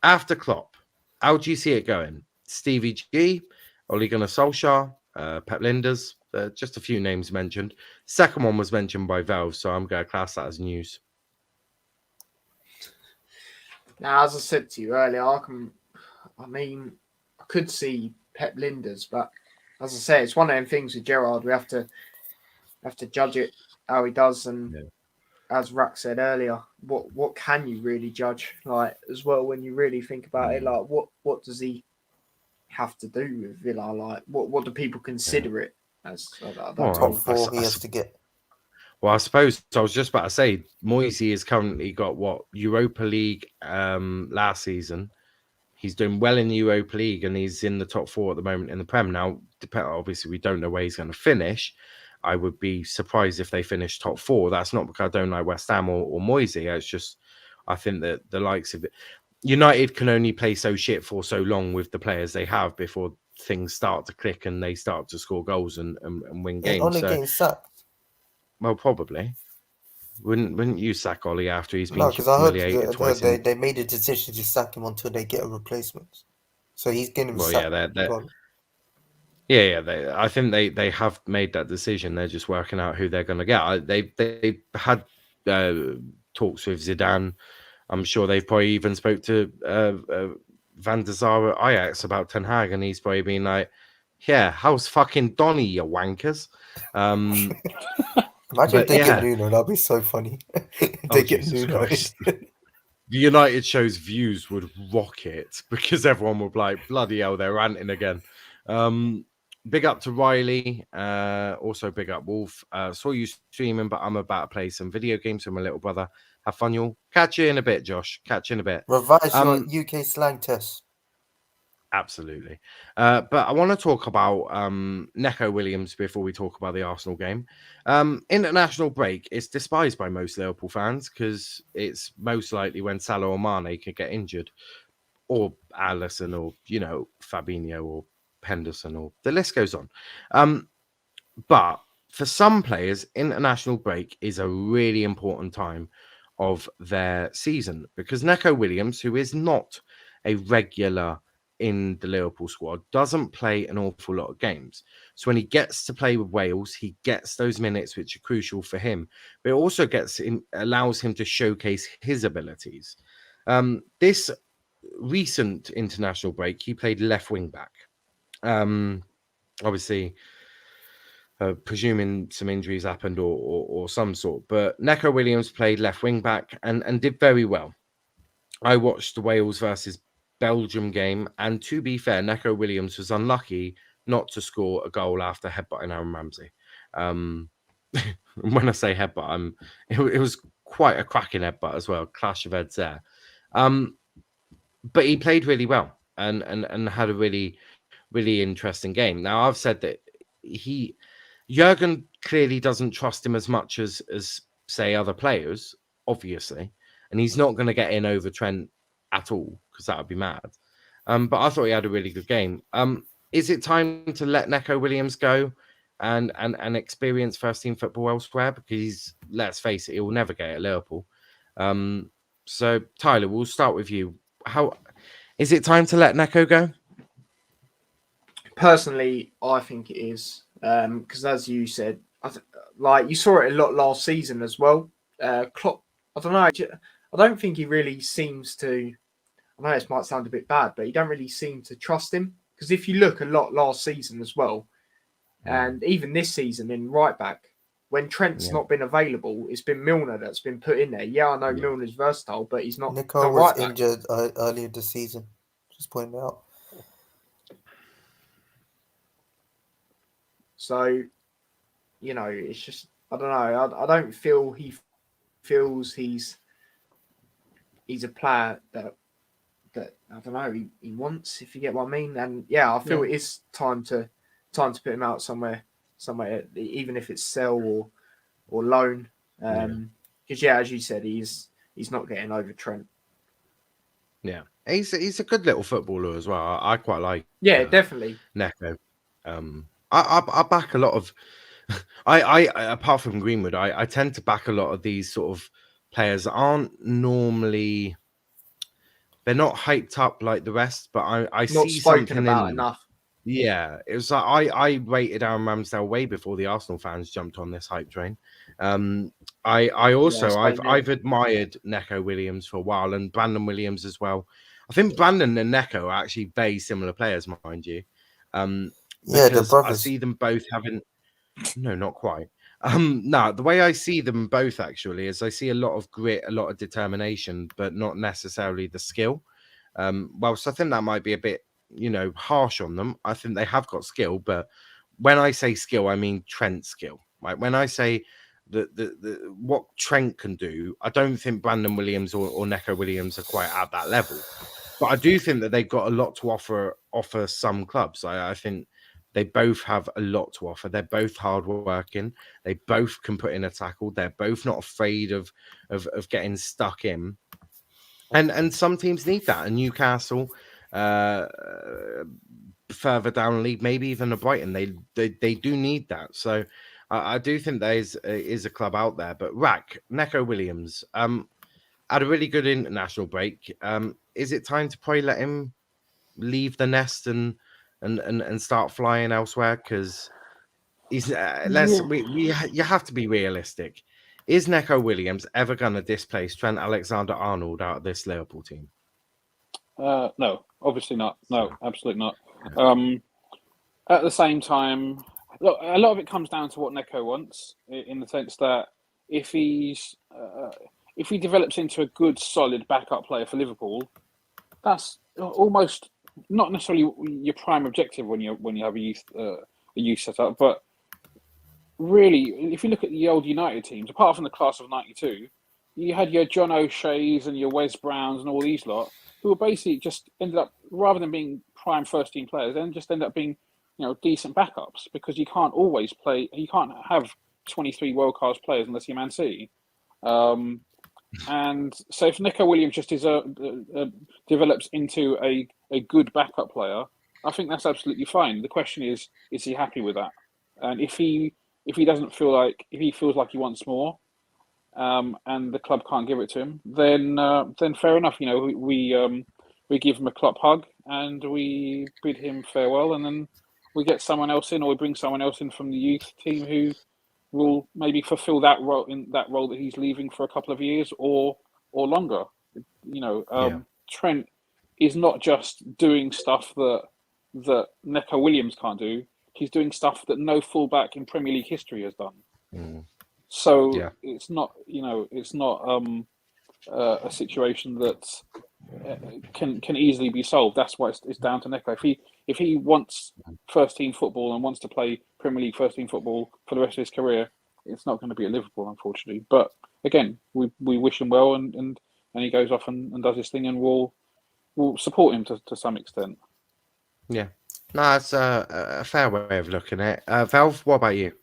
after Klopp, how do you see it going? Stevie G, Ole Gunnar Solskjaer, Pep Linders, just a few names mentioned. Second one was mentioned by Valve, so I'm going to class that as news. Now, as I said to you earlier, I could see Pep Linders, but as I say, it's one of them things with Gerrard. We have to judge it how he does, and as Rack said earlier, what can you really judge? Like as well, when you really think about it, like what does he have to do with Villa? Like what do people consider it as? Top four he has to get. Well, I suppose I was just about to say Moisey has currently got Europa League last season. He's doing well in the Europa League and he's in the top four at the moment in the Prem. Now, obviously, we don't know where he's going to finish. I would be surprised if they finish top four. That's not because I don't like West Ham or Moisey. It's just I think that the likes of it. United can only play so shit for so long with the players they have before things start to click and they start to score goals and win games. Only getting sacked. Well, probably. Wouldn't you sack Ollie after he's been because I humiliated twice? They made a decision to sack him until they get a replacement. So he's getting sacked. I think they have made that decision. They're just working out who they're going to get. They had talks with Zidane. I'm sure they've probably even spoke to Van der Sar at Ajax about Ten Hag, and he's probably been like, "Yeah, how's fucking Donny, you wankers?" Imagine if they get Nuno, that'd be so funny. They get Nuno. The United show's views would rocket because everyone would be like, bloody hell, they're ranting again. Big up to Riley. Also big up Wolf. Saw you streaming, but I'm about to play some video games with my little brother. Have fun, y'all. Catch you in a bit, Josh. Catch you in a bit. Revise your UK slang test. Absolutely. But I want to talk about Neco Williams before we talk about the Arsenal game. International break is despised by most Liverpool fans because it's most likely when Salah or Mane could get injured, or Alisson, or Fabinho or Henderson, or the list goes on. But for some players, international break is a really important time of their season because Neco Williams, who is not a regular in the Liverpool squad, doesn't play an awful lot of games. So when he gets to play with Wales, he gets those minutes which are crucial for him, but it also allows him to showcase his abilities. This recent international break, he played left wing back. Obviously, presuming some injuries happened or some sort, but Neco Williams played left wing back and did very well. I watched the Wales versus Belgium game, and to be fair, Neco Williams was unlucky not to score a goal after headbutting Aaron Ramsey. When I say headbutt, it was quite a cracking headbutt as well. Clash of heads there. But he played really well and had a really, really interesting game. Now, I've said that Jurgen clearly doesn't trust him as much as say other players, obviously, and he's not going to get in over Trent at all because that would be mad. But I thought he had a really good game. Is it time to let Neco Williams go and experience first team football elsewhere? Because let's face it, he will never get at Liverpool. So Tyler, we'll start with you. How is it time to let Neco go? Personally, I think it is because, as you said, you saw it a lot last season as well. Klopp, I don't know. I don't think he really seems to. I know this might sound a bit bad, but he don't really seem to trust him. Because if you look a lot last season as well, and even this season in right back, when Trent's not been available, it's been Milner that's been put in there. Yeah, I know Milner's versatile, but he's not. Nico was injured earlier this season. Just pointing out. So, it's just I don't know. I don't feel he feels he's a player that I don't know he wants, if you get what I mean. And I feel it is time to put him out somewhere, even if it's sell or loan. Because as you said, he's not getting over Trent. Yeah, He's a good little footballer as well. I quite like. Yeah, definitely. Neco. I back a lot of. I apart from Greenwood, I tend to back a lot of these sort of players that aren't normally. They're not hyped up like the rest, but I Not see spoken something about in. enough. Yeah, it was like I rated Aaron Ramsdale way before the Arsenal fans jumped on this hype train. I also Yeah, same here. I've admired Neco Williams for a while and Brandon Williams as well. I think Brandon and Neco are actually very similar players, mind you. Yeah, the Because I brothers. see them both having no, not quite. No, the way I see them both actually is I see a lot of grit, a lot of determination, but not necessarily the skill. So I think that might be a bit, harsh on them. I think they have got skill, but when I say skill, I mean Trent skill. Like when I say the what Trent can do, I don't think Brandon Williams or Neco Williams are quite at that level. But I do think that they've got a lot to offer some clubs. I think they both have a lot to offer. They're both hardworking. They both can put in a tackle. They're both not afraid of getting stuck in. And some teams need that. And Newcastle, further down the league, maybe even a Brighton, they do need that. So I do think there is a club out there. But Neco Williams, had a really good international break. Is it time to probably let him leave the nest and start flying elsewhere? Because he's you have to be realistic. Is Neco Williams ever going to displace Trent Alexander-Arnold out of this Liverpool team? No, obviously not. No, absolutely not. At the same time, look, a lot of it comes down to what Neco wants, in the sense that if he develops into a good, solid backup player for Liverpool, that's almost not necessarily your prime objective when you have a youth setup. But really, if you look at the old United teams, apart from the class of '92, you had your John O'Shea's and your Wes Browns and all these lot, who were basically just ended up, rather than being prime first team players, then just ended up being, decent backups, because you can't always play. You can't have 23 world class players unless you're Man City. And so if Neco Williams just develops into a good backup player, I think that's absolutely fine. The question is he happy with that? And if he doesn't feel like, if he feels like he wants more, and the club can't give it to him, then fair enough. We give him a Klopp hug and we bid him farewell, and then we get someone else in, or we bring someone else in from the youth team who will maybe fulfill that role that he's leaving for a couple of years or longer. Trent is not just doing stuff that Neco Williams can't do. He's doing stuff that no fullback in Premier League history has done. Mm. So it's not a situation that can easily be solved. That's why it's down to Neco. If he wants first team football and wants to play Premier League first team football for the rest of his career, it's not going to be at Liverpool, unfortunately. But again, we wish him well, and he goes off and does his thing, and we'll support him to some extent. Yeah, no, that's a fair way of looking at it. Valve, what about you?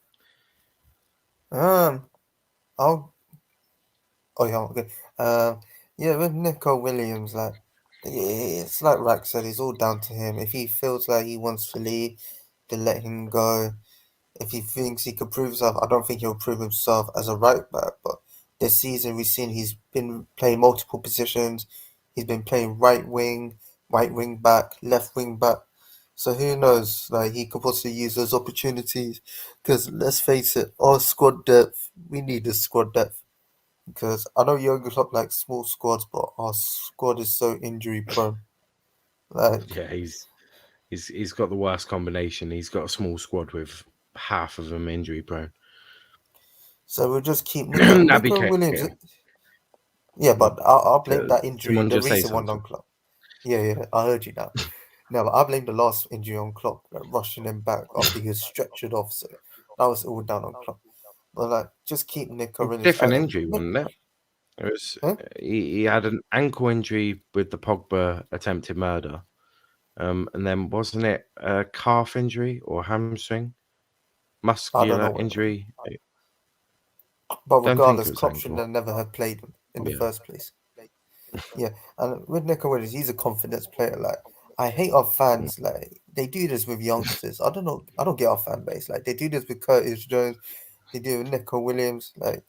With Neco Williams, it's like Rack said, it's all down to him. If he feels like he wants to leave, then let him go. If he thinks he could prove himself, I don't think he'll prove himself as a right back. But this season, we've seen he's been playing multiple positions. He's been playing right wing back, left wing back. So who knows? He could possibly use those opportunities. Because let's face it, our squad depth, we need the squad depth. Because I know Jurgen Klopp likes small squads, but our squad is so injury prone. He's got the worst combination. He's got a small squad with half of them injury prone. So we'll just keep Neco Williams. Yeah, but I'll blame that injury, the recent one on Klopp. Yeah, I heard you now. No, but I blame the last injury on Klopp, rushing him back after he was stretchered off. So that was all down on Klopp. But just keep Neco Williams. Different injury, wasn't it? It was. He had an ankle injury with the Pogba attempted murder, and then wasn't it a calf injury or hamstring, muscular injury? But regardless, Klopp should never have played him in the first place. Yeah, and with Nico Williams, he's a confidence player. Like, I hate our fans. Like, they do this with youngsters. I don't know. I don't get our fan base. Like, they do this with Curtis Jones. They do it with Nico Williams. Like,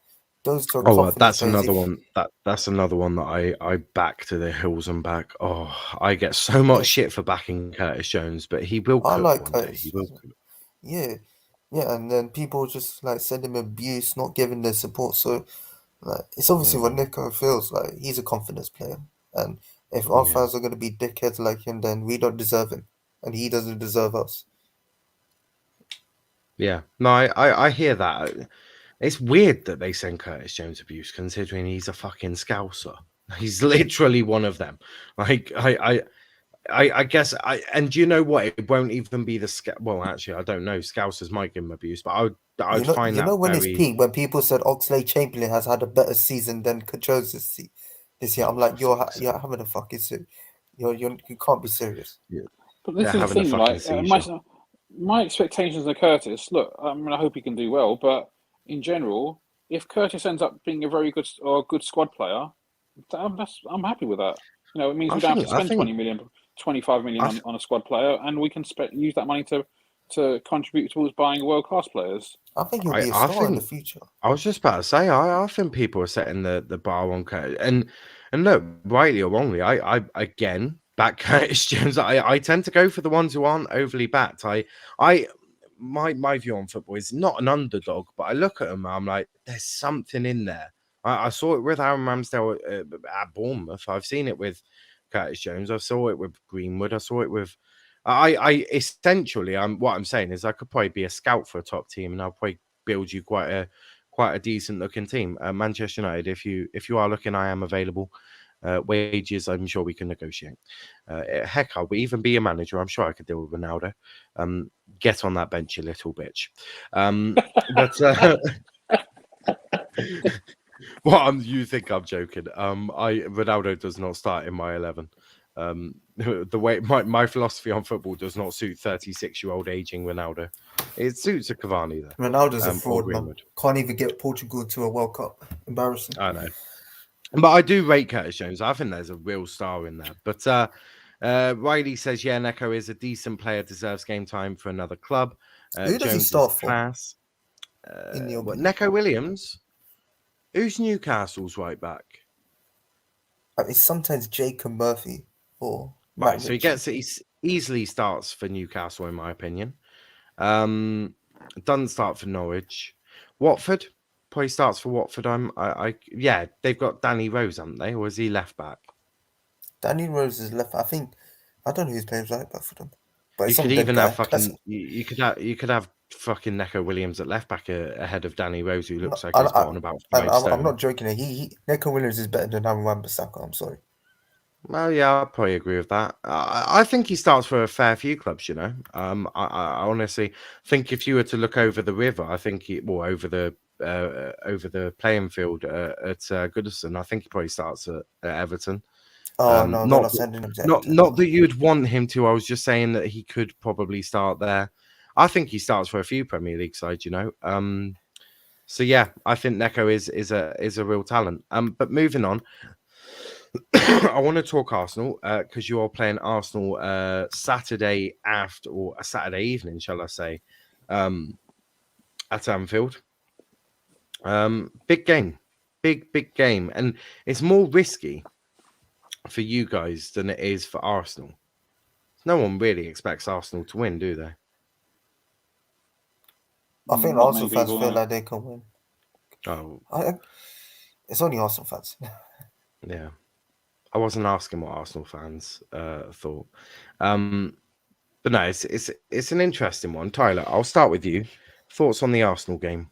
those two are Oh, well, confidence that's players. another one. That's another one that I back to the hills and back. Oh, I get so much Yes, shit for backing Curtis Jones, but he will I cook like one day. He Curtis. will cook. Yeah, yeah, and then people just like send him abuse, not giving the support. So, like, it's obviously what Mm, Nico feels like. He's a confidence player, and if our yeah, fans are going to be dickheads like him, then we don't deserve him, and he doesn't deserve us. yeah. No, I hear that. It's weird that they send Curtis Jones abuse, considering he's a fucking scouser. He's literally one of them. Like I guess and do you know what? It won't even be the well, actually, I don't know. Scousers might give him abuse, but I'd find You that know when it's very. peak, when people said Oxlade Chamberlain has had a better season than Kajo's this year. Oh, I'm for like, fuck's sake. you're having a fucking suit. You can't be serious. Yeah, But they're this is the having a thing, fucking like seizure. my expectations of Curtis. Look, I mean, I hope he can do well, but in general, if Curtis ends up being a very good squad player, I'm happy with that. You know, it means we don't have to I spend think 20 million, 25 million I, on a squad player, and we can use that money to contribute towards buying world class players. I think he'll be a I star in the think future. I was just about to say I think people are setting the bar on Curtis, and look, rightly or wrongly, I again back Curtis Jones. I tend to go for the ones who aren't overly backed. I my view on football is not an underdog, but I look at him, I'm like, there's something in there. I saw it with Aaron Ramsdale at Bournemouth. I've seen it with Curtis Jones. I saw it with Greenwood. I saw it with. I essentially, what I'm saying is I could probably be a scout for a top team, and I'll probably build you quite a decent looking team. Manchester United, if you are looking, I am available. Wages, I'm sure we can negotiate. Heck, I'll even be a manager. I'm sure I could deal with Ronaldo. Get on that bench, you little bitch. But you think I'm joking? Ronaldo does not start in my 11. The way my philosophy on football does not suit 36-year-old aging Ronaldo. It suits a Cavani there. Ronaldo's a Or fraud, man. Greenwood. Can't even get Portugal to a World Cup. Embarrassing. I know. But I do rate Curtis Jones. I think there's a real star in there. But Riley says, yeah, Neko is a decent player, deserves game time for another club. Who does he Jones start is for? class. In your What, opinion? Neko Williams? Who's Newcastle's right back? It's sometimes Jacob Murphy or Right, Matt so he easily starts for Newcastle, in my opinion. Doesn't start for Norwich. Watford probably starts for Watford. Yeah, they've got Danny Rose, haven't they? Or is he left back? Danny Rose is left. I don't know who's playing right back for them. But You it's could some dead even guy. have fucking you could have fucking Neko Williams at left back ahead of Danny Rose, who looks like he's put on about 5 I'm stone. not joking. Nico Williams is better than Aaron Wan-Bissaka. I'm sorry. Well, yeah, I probably agree with that. I think he starts for a fair few clubs, you know. I honestly think if you were to look over the river, I think over the playing field at Goodison, I think he probably starts at Everton. Oh no, they're not sending him to Everton. Not that you'd want him to. I was just saying that he could probably start there. I think he starts for a few Premier League sides, you know. So yeah, I think Neko is a real talent. But moving on. I want to talk Arsenal because you are playing Arsenal Saturday or a Saturday evening, shall I say, at Anfield. Big game, big game, and it's more risky for you guys than it is for Arsenal. No one really expects Arsenal to win, do they? I think Not Arsenal many fans people, feel no. like they can win. Oh, It's only Arsenal fans. yeah. I wasn't asking what Arsenal fans thought. But no, it's an interesting one. Tyler, I'll start with you. Thoughts on the Arsenal game?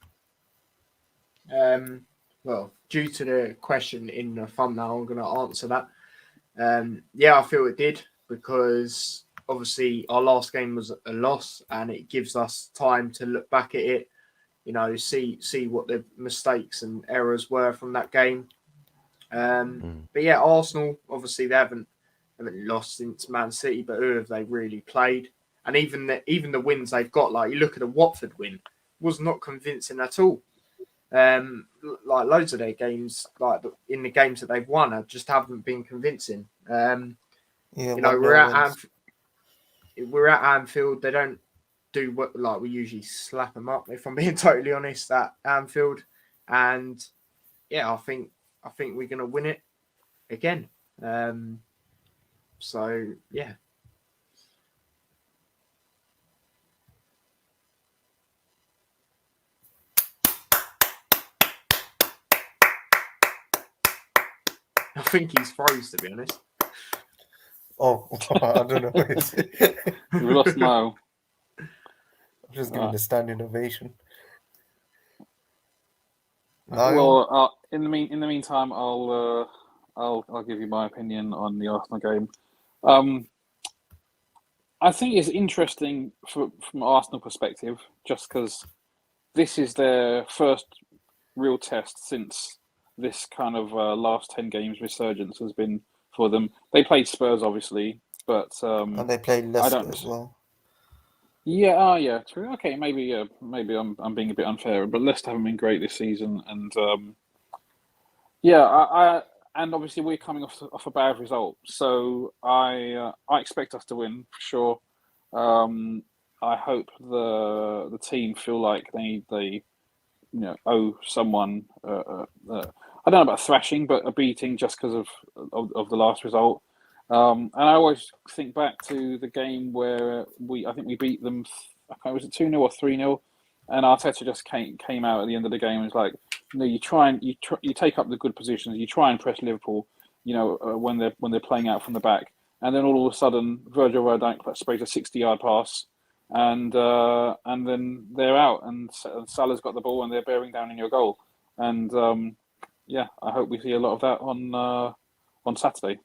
Well, due to the question in the thumbnail, I'm going to answer that. Yeah, I feel it did because obviously our last game was a loss, and it gives us time to look back at it, you know, see what the mistakes and errors were from that game. But yeah, Arsenal obviously they haven't lost since Man City, but who have they really played? And even the wins they've got, like you look at the Watford win, was not convincing at all. Like loads of their games, like in the games that they've won, just haven't been convincing. Yeah, You know, 1-0 wins. we're at Anfield. They don't do what like we usually slap them up. If I'm being totally honest, at Anfield, and yeah, I think we're gonna win it again. So yeah. I think he's froze, to be honest. Oh, I don't know. We lost Niall. I'm just giving a standing ovation. Niall? Well, in the meantime, I'll give you my opinion on the Arsenal game. I think it's interesting from Arsenal perspective, just because this is their first real test since this kind of last 10 games resurgence has been for them. They played Spurs, obviously, but And they played Leicester as well. Yeah, yeah, true. Okay, maybe I'm being a bit unfair, but Leicester haven't been great this season, and I and obviously we're coming off a bad result, so I expect us to win for sure. I hope the team feel like they owe someone I don't know about thrashing, but a beating just because of the last result. And I always think back to the game where I think we beat them. Was it 2-0 or 3-0? And Arteta just came out at the end of the game and was like, "No, you take up the good positions. You try and press Liverpool. When they're playing out from the back, and then all of a sudden Virgil van Dijk sprays a 60-yard pass, and then they're out, and Salah's got the ball, and they're bearing down in your goal. And I hope we see a lot of that on Saturday."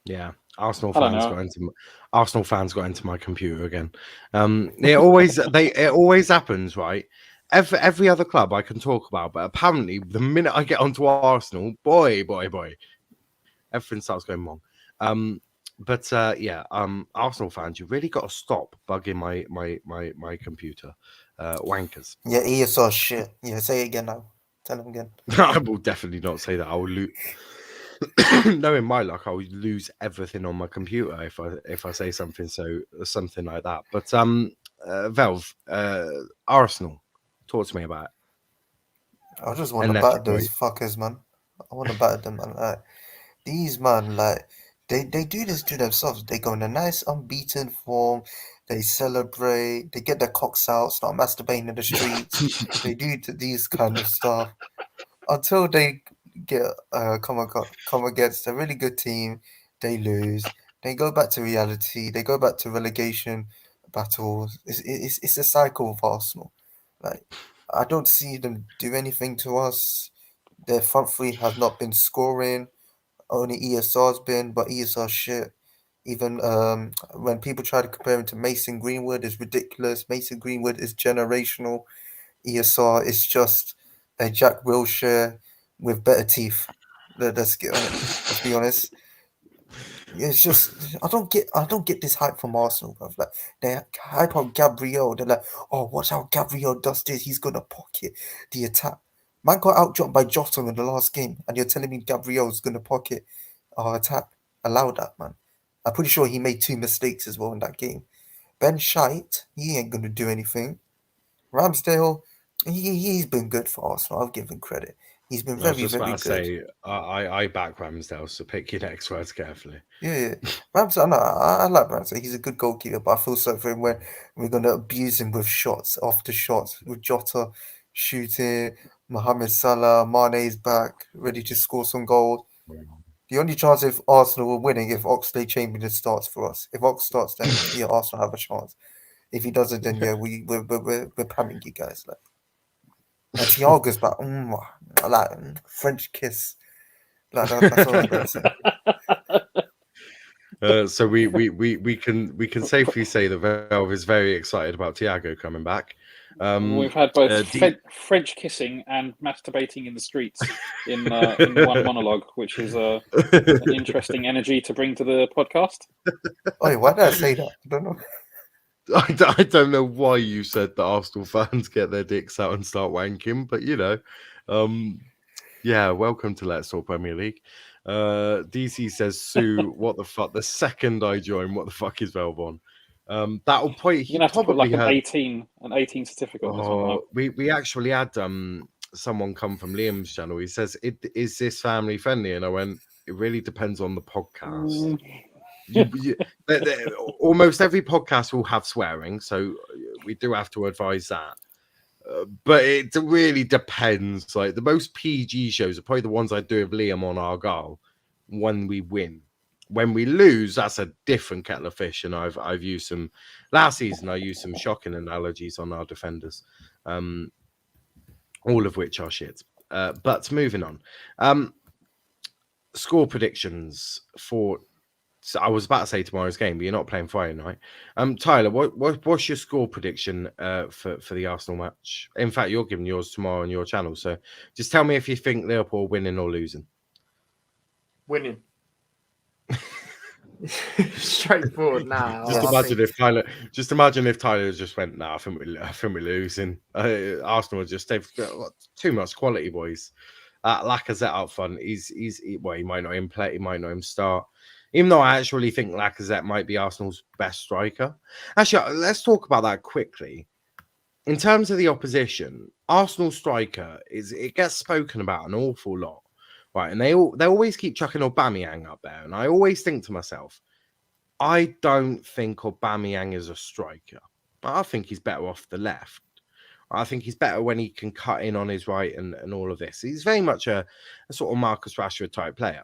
Yeah, Arsenal fans got into my computer again. It always happens, right? Every other club I can talk about, but apparently the minute I get onto Arsenal, boy, everything starts going wrong. Arsenal fans, you really got to stop bugging my computer, wankers. Yeah, ESR shit. Yeah, say it again now. Tell him again. I will definitely not say that. I will lose. Knowing my luck, I would lose everything on my computer if I say something like that. But Velv, Arsenal, talk to me about it. I just want to batter those fuckers, man. I want to batter them, man. Like, these man, like they do this to themselves. They go in a nice unbeaten form. They celebrate. They get their cocks out, start masturbating in the streets. They do these kind of stuff until they get come against a really good team. They lose. They go back to reality. They go back to relegation battles. It's a cycle of Arsenal. Like, I don't see them do anything to us. Their front three has not been scoring. Only ESR's been, but ESR shit. Even when people try to compare him to Mason Greenwood, it's ridiculous. Mason Greenwood is generational. ESR is just a Jack Wilshere with better teeth. Let's get on it. Let's be honest. It's just I don't get this hype from Arsenal, bro. Like, they hype on Gabriel. They're like, oh, watch how Gabriel does this. He's gonna pocket the attack. Man got outjumped by Jota in the last game, and you're telling me Gabriel's gonna pocket our attack? Allow that, man. I'm pretty sure he made 2 mistakes as well in that game. Ben Shite, he ain't gonna do anything. Ramsdale, he's been good for Arsenal. I'll give him credit. He's been very, very good. I back Ramsdale, so pick your next words carefully. Yeah. Ramsdale, I like Ramsdale. He's a good goalkeeper, but I feel sorry for him when we're going to abuse him with shots, after shots, with Jota shooting, Mohamed Salah, Mane's back, ready to score some goals. The only chance if Arsenal were winning if Oxlade-Chamberlain starts for us. If Ox starts, then yeah, Arsenal have a chance. If he doesn't, then yeah, we're pamming you guys. Like, and Thiago's back. I like French kiss. Like, that's all I'm gonna say. So we can safely say that Velv is very excited about Thiago coming back. We've had both French kissing and masturbating in the streets in one monologue, which is an interesting energy to bring to the podcast. Oh, why did I say that? I don't know. I don't know why you said that Arsenal fans get their dicks out and start wanking, but yeah, welcome to Let's Talk Premier League. DC says, Sue, what the fuck? The second I join, what the fuck is Velbon? That'll point. You're gonna have to put like an 18 certificate on this one. Oh, we actually had someone come from Liam's channel. He says, is this family friendly? And I went, it really depends on the podcast. Almost every podcast will have swearing, so we do have to advise that. But it really depends. Like the most PG shows are probably the ones I do with Liam on Argyle when we win. When we lose, that's a different kettle of fish. And I've used some last season. I used some shocking analogies on our defenders, all of which are shit. But moving on, score predictions for. So I was about to say tomorrow's game, but you're not playing Friday night. Tyler, what's your score prediction for the Arsenal match? In fact, you're giving yours tomorrow on your channel. So just tell me if you think Liverpool are winning or losing. Winning. Straightforward now. Just imagine if Tyler just went, I think we're losing. Arsenal they've got too much quality, boys. Lacazette out front. He might not even play. He might not even start. Even though I actually think Lacazette might be Arsenal's best striker. Actually, let's talk about that quickly. In terms of the opposition, Arsenal striker it gets spoken about an awful lot, right? And they always keep chucking Aubameyang up there, and I always think to myself, I don't think Aubameyang is a striker. I think he's better off the left. I think he's better when he can cut in on his right and all of this. He's very much a sort of Marcus Rashford type player,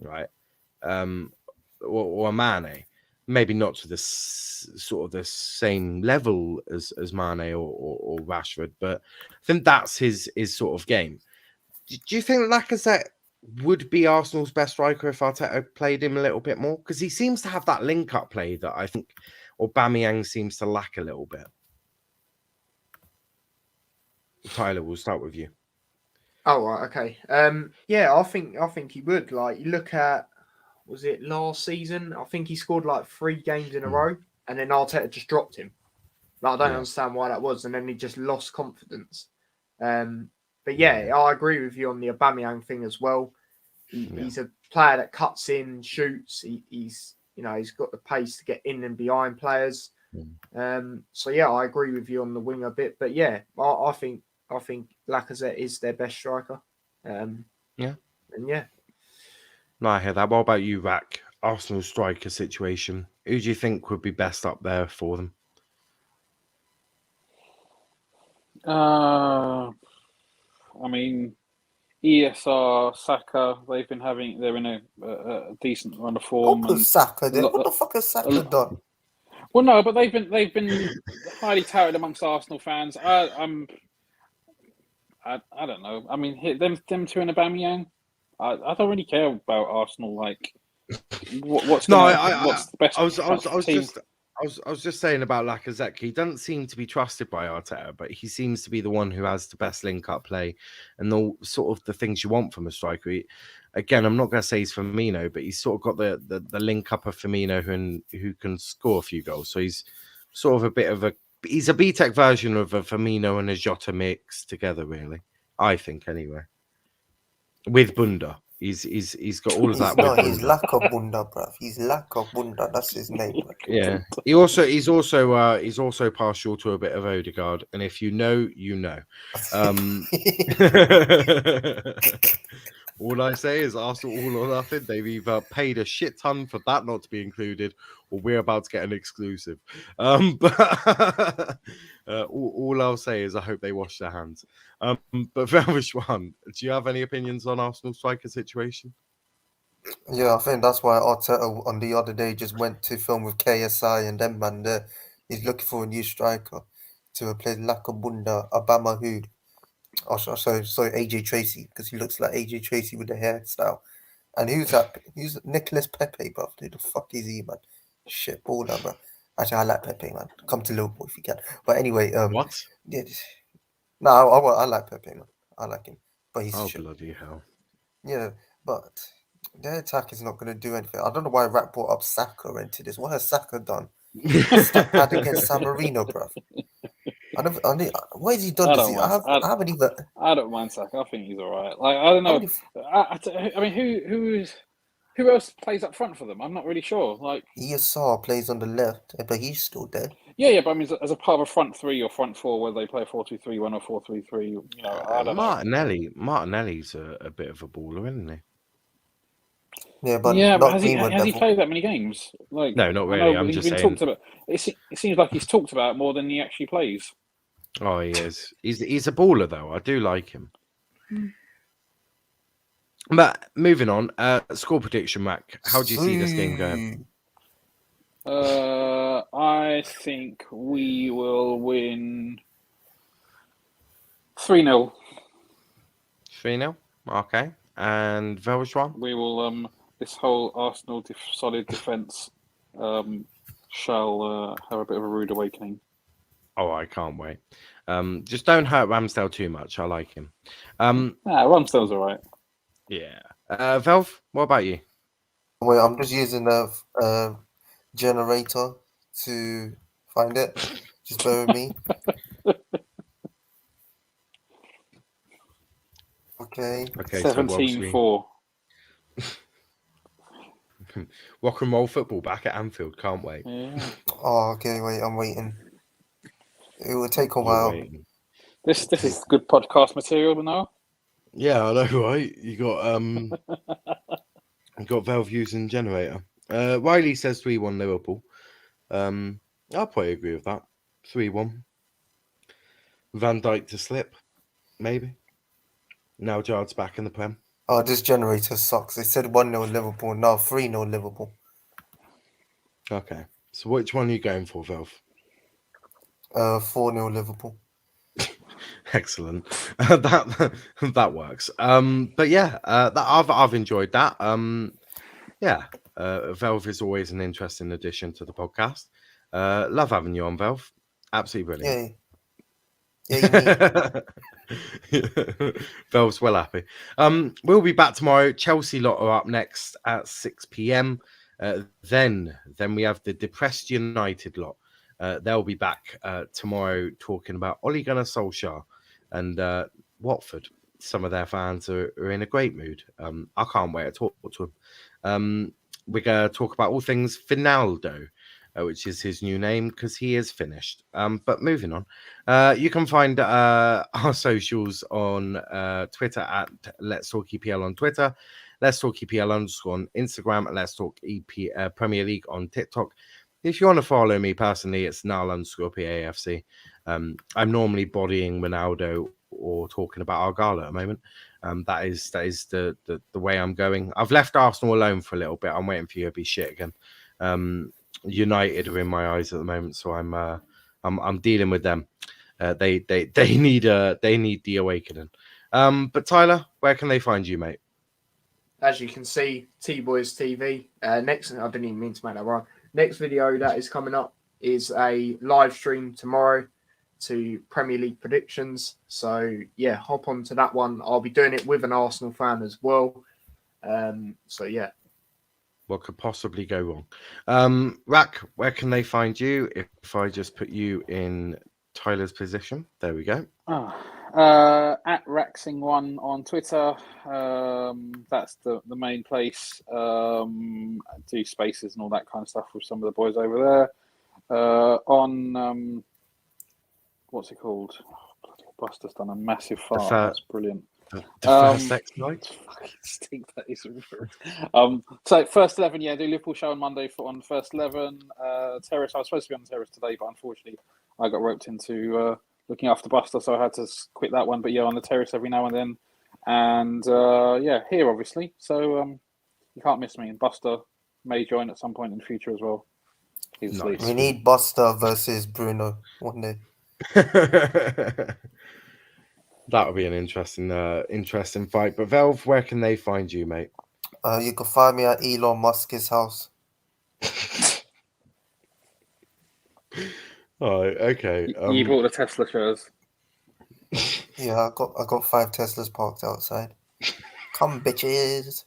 right? Or a Mane, maybe not to the sort of the same level as Mane or Rashford, but I think that's his sort of game. Do you think Lacazette would be Arsenal's best striker if Arteta played him a little bit more? Because he seems to have that link-up play that I think Aubameyang seems to lack a little bit. Tyler, we'll start with you. Oh, right, okay. Yeah, I think he would. Like, you look at, was it last season? I think he scored like 3 games in a row, and then Arteta just dropped him. Like, I don't understand why that was, and then he just lost confidence. But yeah, I agree with you on the Aubameyang thing as well. He's a player that cuts in, shoots. He's got the pace to get in and behind players. So yeah, I agree with you on the winger bit. But yeah, I think Lacazette is their best striker. And yeah. No, I hear that. What about you, Rack? Arsenal striker situation. Who do you think would be best up there for them? I mean, ESR, Saka, they're in a decent run of form. Don't put Saka there. What the fuck has Saka done? Well, no, but they've been highly touted amongst Arsenal fans. I don't know. I mean, them two in Aubameyang. I don't really care about Arsenal. Like, what's the best? I was just saying about Lacazette. He doesn't seem to be trusted by Arteta, but he seems to be the one who has the best link-up play and all sort of the things you want from a striker. Again, I'm not going to say he's Firmino, but he's sort of got the link-up of Firmino who can score a few goals. So he's sort of he's a B-Tech version of a Firmino and a Jota mix together, really. I think, anyway. With Bunda. He's got all of that. He's Lakabunda, bruv. He's Lakabunda. That's his name. Bro. Yeah. He's also partial to a bit of Odegaard, and if you know, you know. All I say is Arsenal all or nothing. They've either paid a shit ton for that not to be included, or we're about to get an exclusive. But all I'll say is I hope they wash their hands. But Velvishwan, do you have any opinions on Arsenal striker situation? Yeah, I think that's why Arteta on the other day just went to film with KSI and them man there. He's looking for a new striker to replace Lakabunda Obama who. Oh, sorry, AJ Tracy, because he looks like AJ Tracy with the hairstyle. And who's that? Who's Nicholas Pepe, bro? Who the fuck is he, man? Shit baller, bro. Actually, I like Pepe, man. Come to Liverpool if you can. But anyway, what? Yeah, no, I like Pepe, man. I like him, but he's shit. Bloody hell. Yeah, but their attack is not going to do anything. I don't know why Rat brought up Saka into this. What has Saka done? Stepdad against San Marino, bruv. What has he done I this don't season? mind. I haven't even. I don't mind Saka. I think he's all right. Like I don't How know. many I mean, who else plays up front for them? I'm not really sure. Like ESR plays on the left, but he's still there. yeah. But I mean, as a part of a front three or front four, whether they play 4-2-3-1 or 4-3-3, you know, I don't know. Martinelli's a bit of a baller, isn't he? Yeah, but Yeah, but not Greenwood has he level. played that many games? Like No, not I really. know I'm he's just been saying. talked about. It seems like he's talked about more than he actually plays. Oh, he is. He's a baller though. I do like him. But moving on, score prediction, Mac. How do you see this game going? I think we will win 3-0. 3-0. Okay. And Velshwan? We will this whole Arsenal solid defence shall have a bit of a rude awakening. Oh, I can't wait. Just don't hurt Ramsdale too much. I like him. Ramsdale's all right. Yeah. Velv, what about you? Wait, I'm just using the generator to find it. Just bear with me. Okay. Okay, so 17-4. rock and roll football back at Anfield. Can't wait. Yeah. Oh, okay. Wait, I'm waiting. It will take a You're while. waiting. This is good podcast material, now. Yeah, I know, right? You got you got Valve using generator. Riley says 3-1 Liverpool. I'll probably agree with that. 3-1. Van Dijk to slip, maybe. Now Jard's back in the Prem. Oh, this generator sucks. They said 1-0 Liverpool. No, 3-0 Liverpool. Okay. So which one are you going for, Valve? 4-0 Liverpool. Excellent. That works. But yeah, I've enjoyed that. Yeah. Valve is always an interesting addition to the podcast. Love having you on, Valve. Absolutely brilliant. Yeah. Yeah, you mean. Valve's well happy. We'll be back tomorrow. Chelsea lot are up next at 6 p.m. Then we have the Depressed United lot. They'll be back tomorrow talking about Ole Gunnar Solskjaer and Watford. Some of their fans are in a great mood. I can't wait to talk to them. We're going to talk about all things Finaldo, which is his new name because he is finished. But moving on, you can find our socials on Twitter at Let's Talk EPL on Twitter, Let's Talk EPL _ on Instagram, and Let's Talk Premier League on TikTok. If you want to follow me personally, it's Niall _ PAFC. I'm normally bodying Ronaldo or talking about Argyle at the moment. That is the way I'm going. I've left Arsenal alone for a little bit. I'm waiting for you to be shit again. United are in my eyes at the moment, so I'm dealing with them. They need the awakening. But Tyler, where can they find you, mate? As you can see, T-Boys TV. Next, I didn't even mean to make that wrong. Next video that is coming up is a live stream tomorrow to Premier League predictions. So yeah, hop on to that one. I'll be doing it with an Arsenal fan as well. So yeah. What could possibly go wrong? Rak, where can they find you? If I just put you in Tyler's position, there we go. At Raxing1 on Twitter. That's the main place. Do spaces and all that kind of stuff with some of the boys over there. On what's it called? Oh, Buster's done a massive fart. That's brilliant. The first X night. Fucking stink that is. So first 11, yeah, do Liverpool show on Monday on first 11. Terrace. I was supposed to be on the terrace today, but unfortunately, I got roped into looking after Buster, so I had to quit that one. But yeah, on the terrace every now and then, and yeah, here obviously. So you can't miss me. And Buster may join at some point in the future as well. Nice. We need Buster versus Bruno one day. That would be an interesting fight. But Velv, where can they find you, mate? You can find me at Elon Musk's house. Oh, okay. You bought the Tesla shares. Yeah, I got 5 Teslas parked outside. Come, bitches.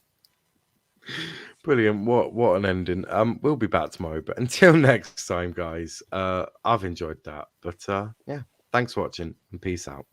Brilliant. What an ending. We'll be back tomorrow, but until next time, guys, I've enjoyed that. But yeah, thanks for watching and peace out.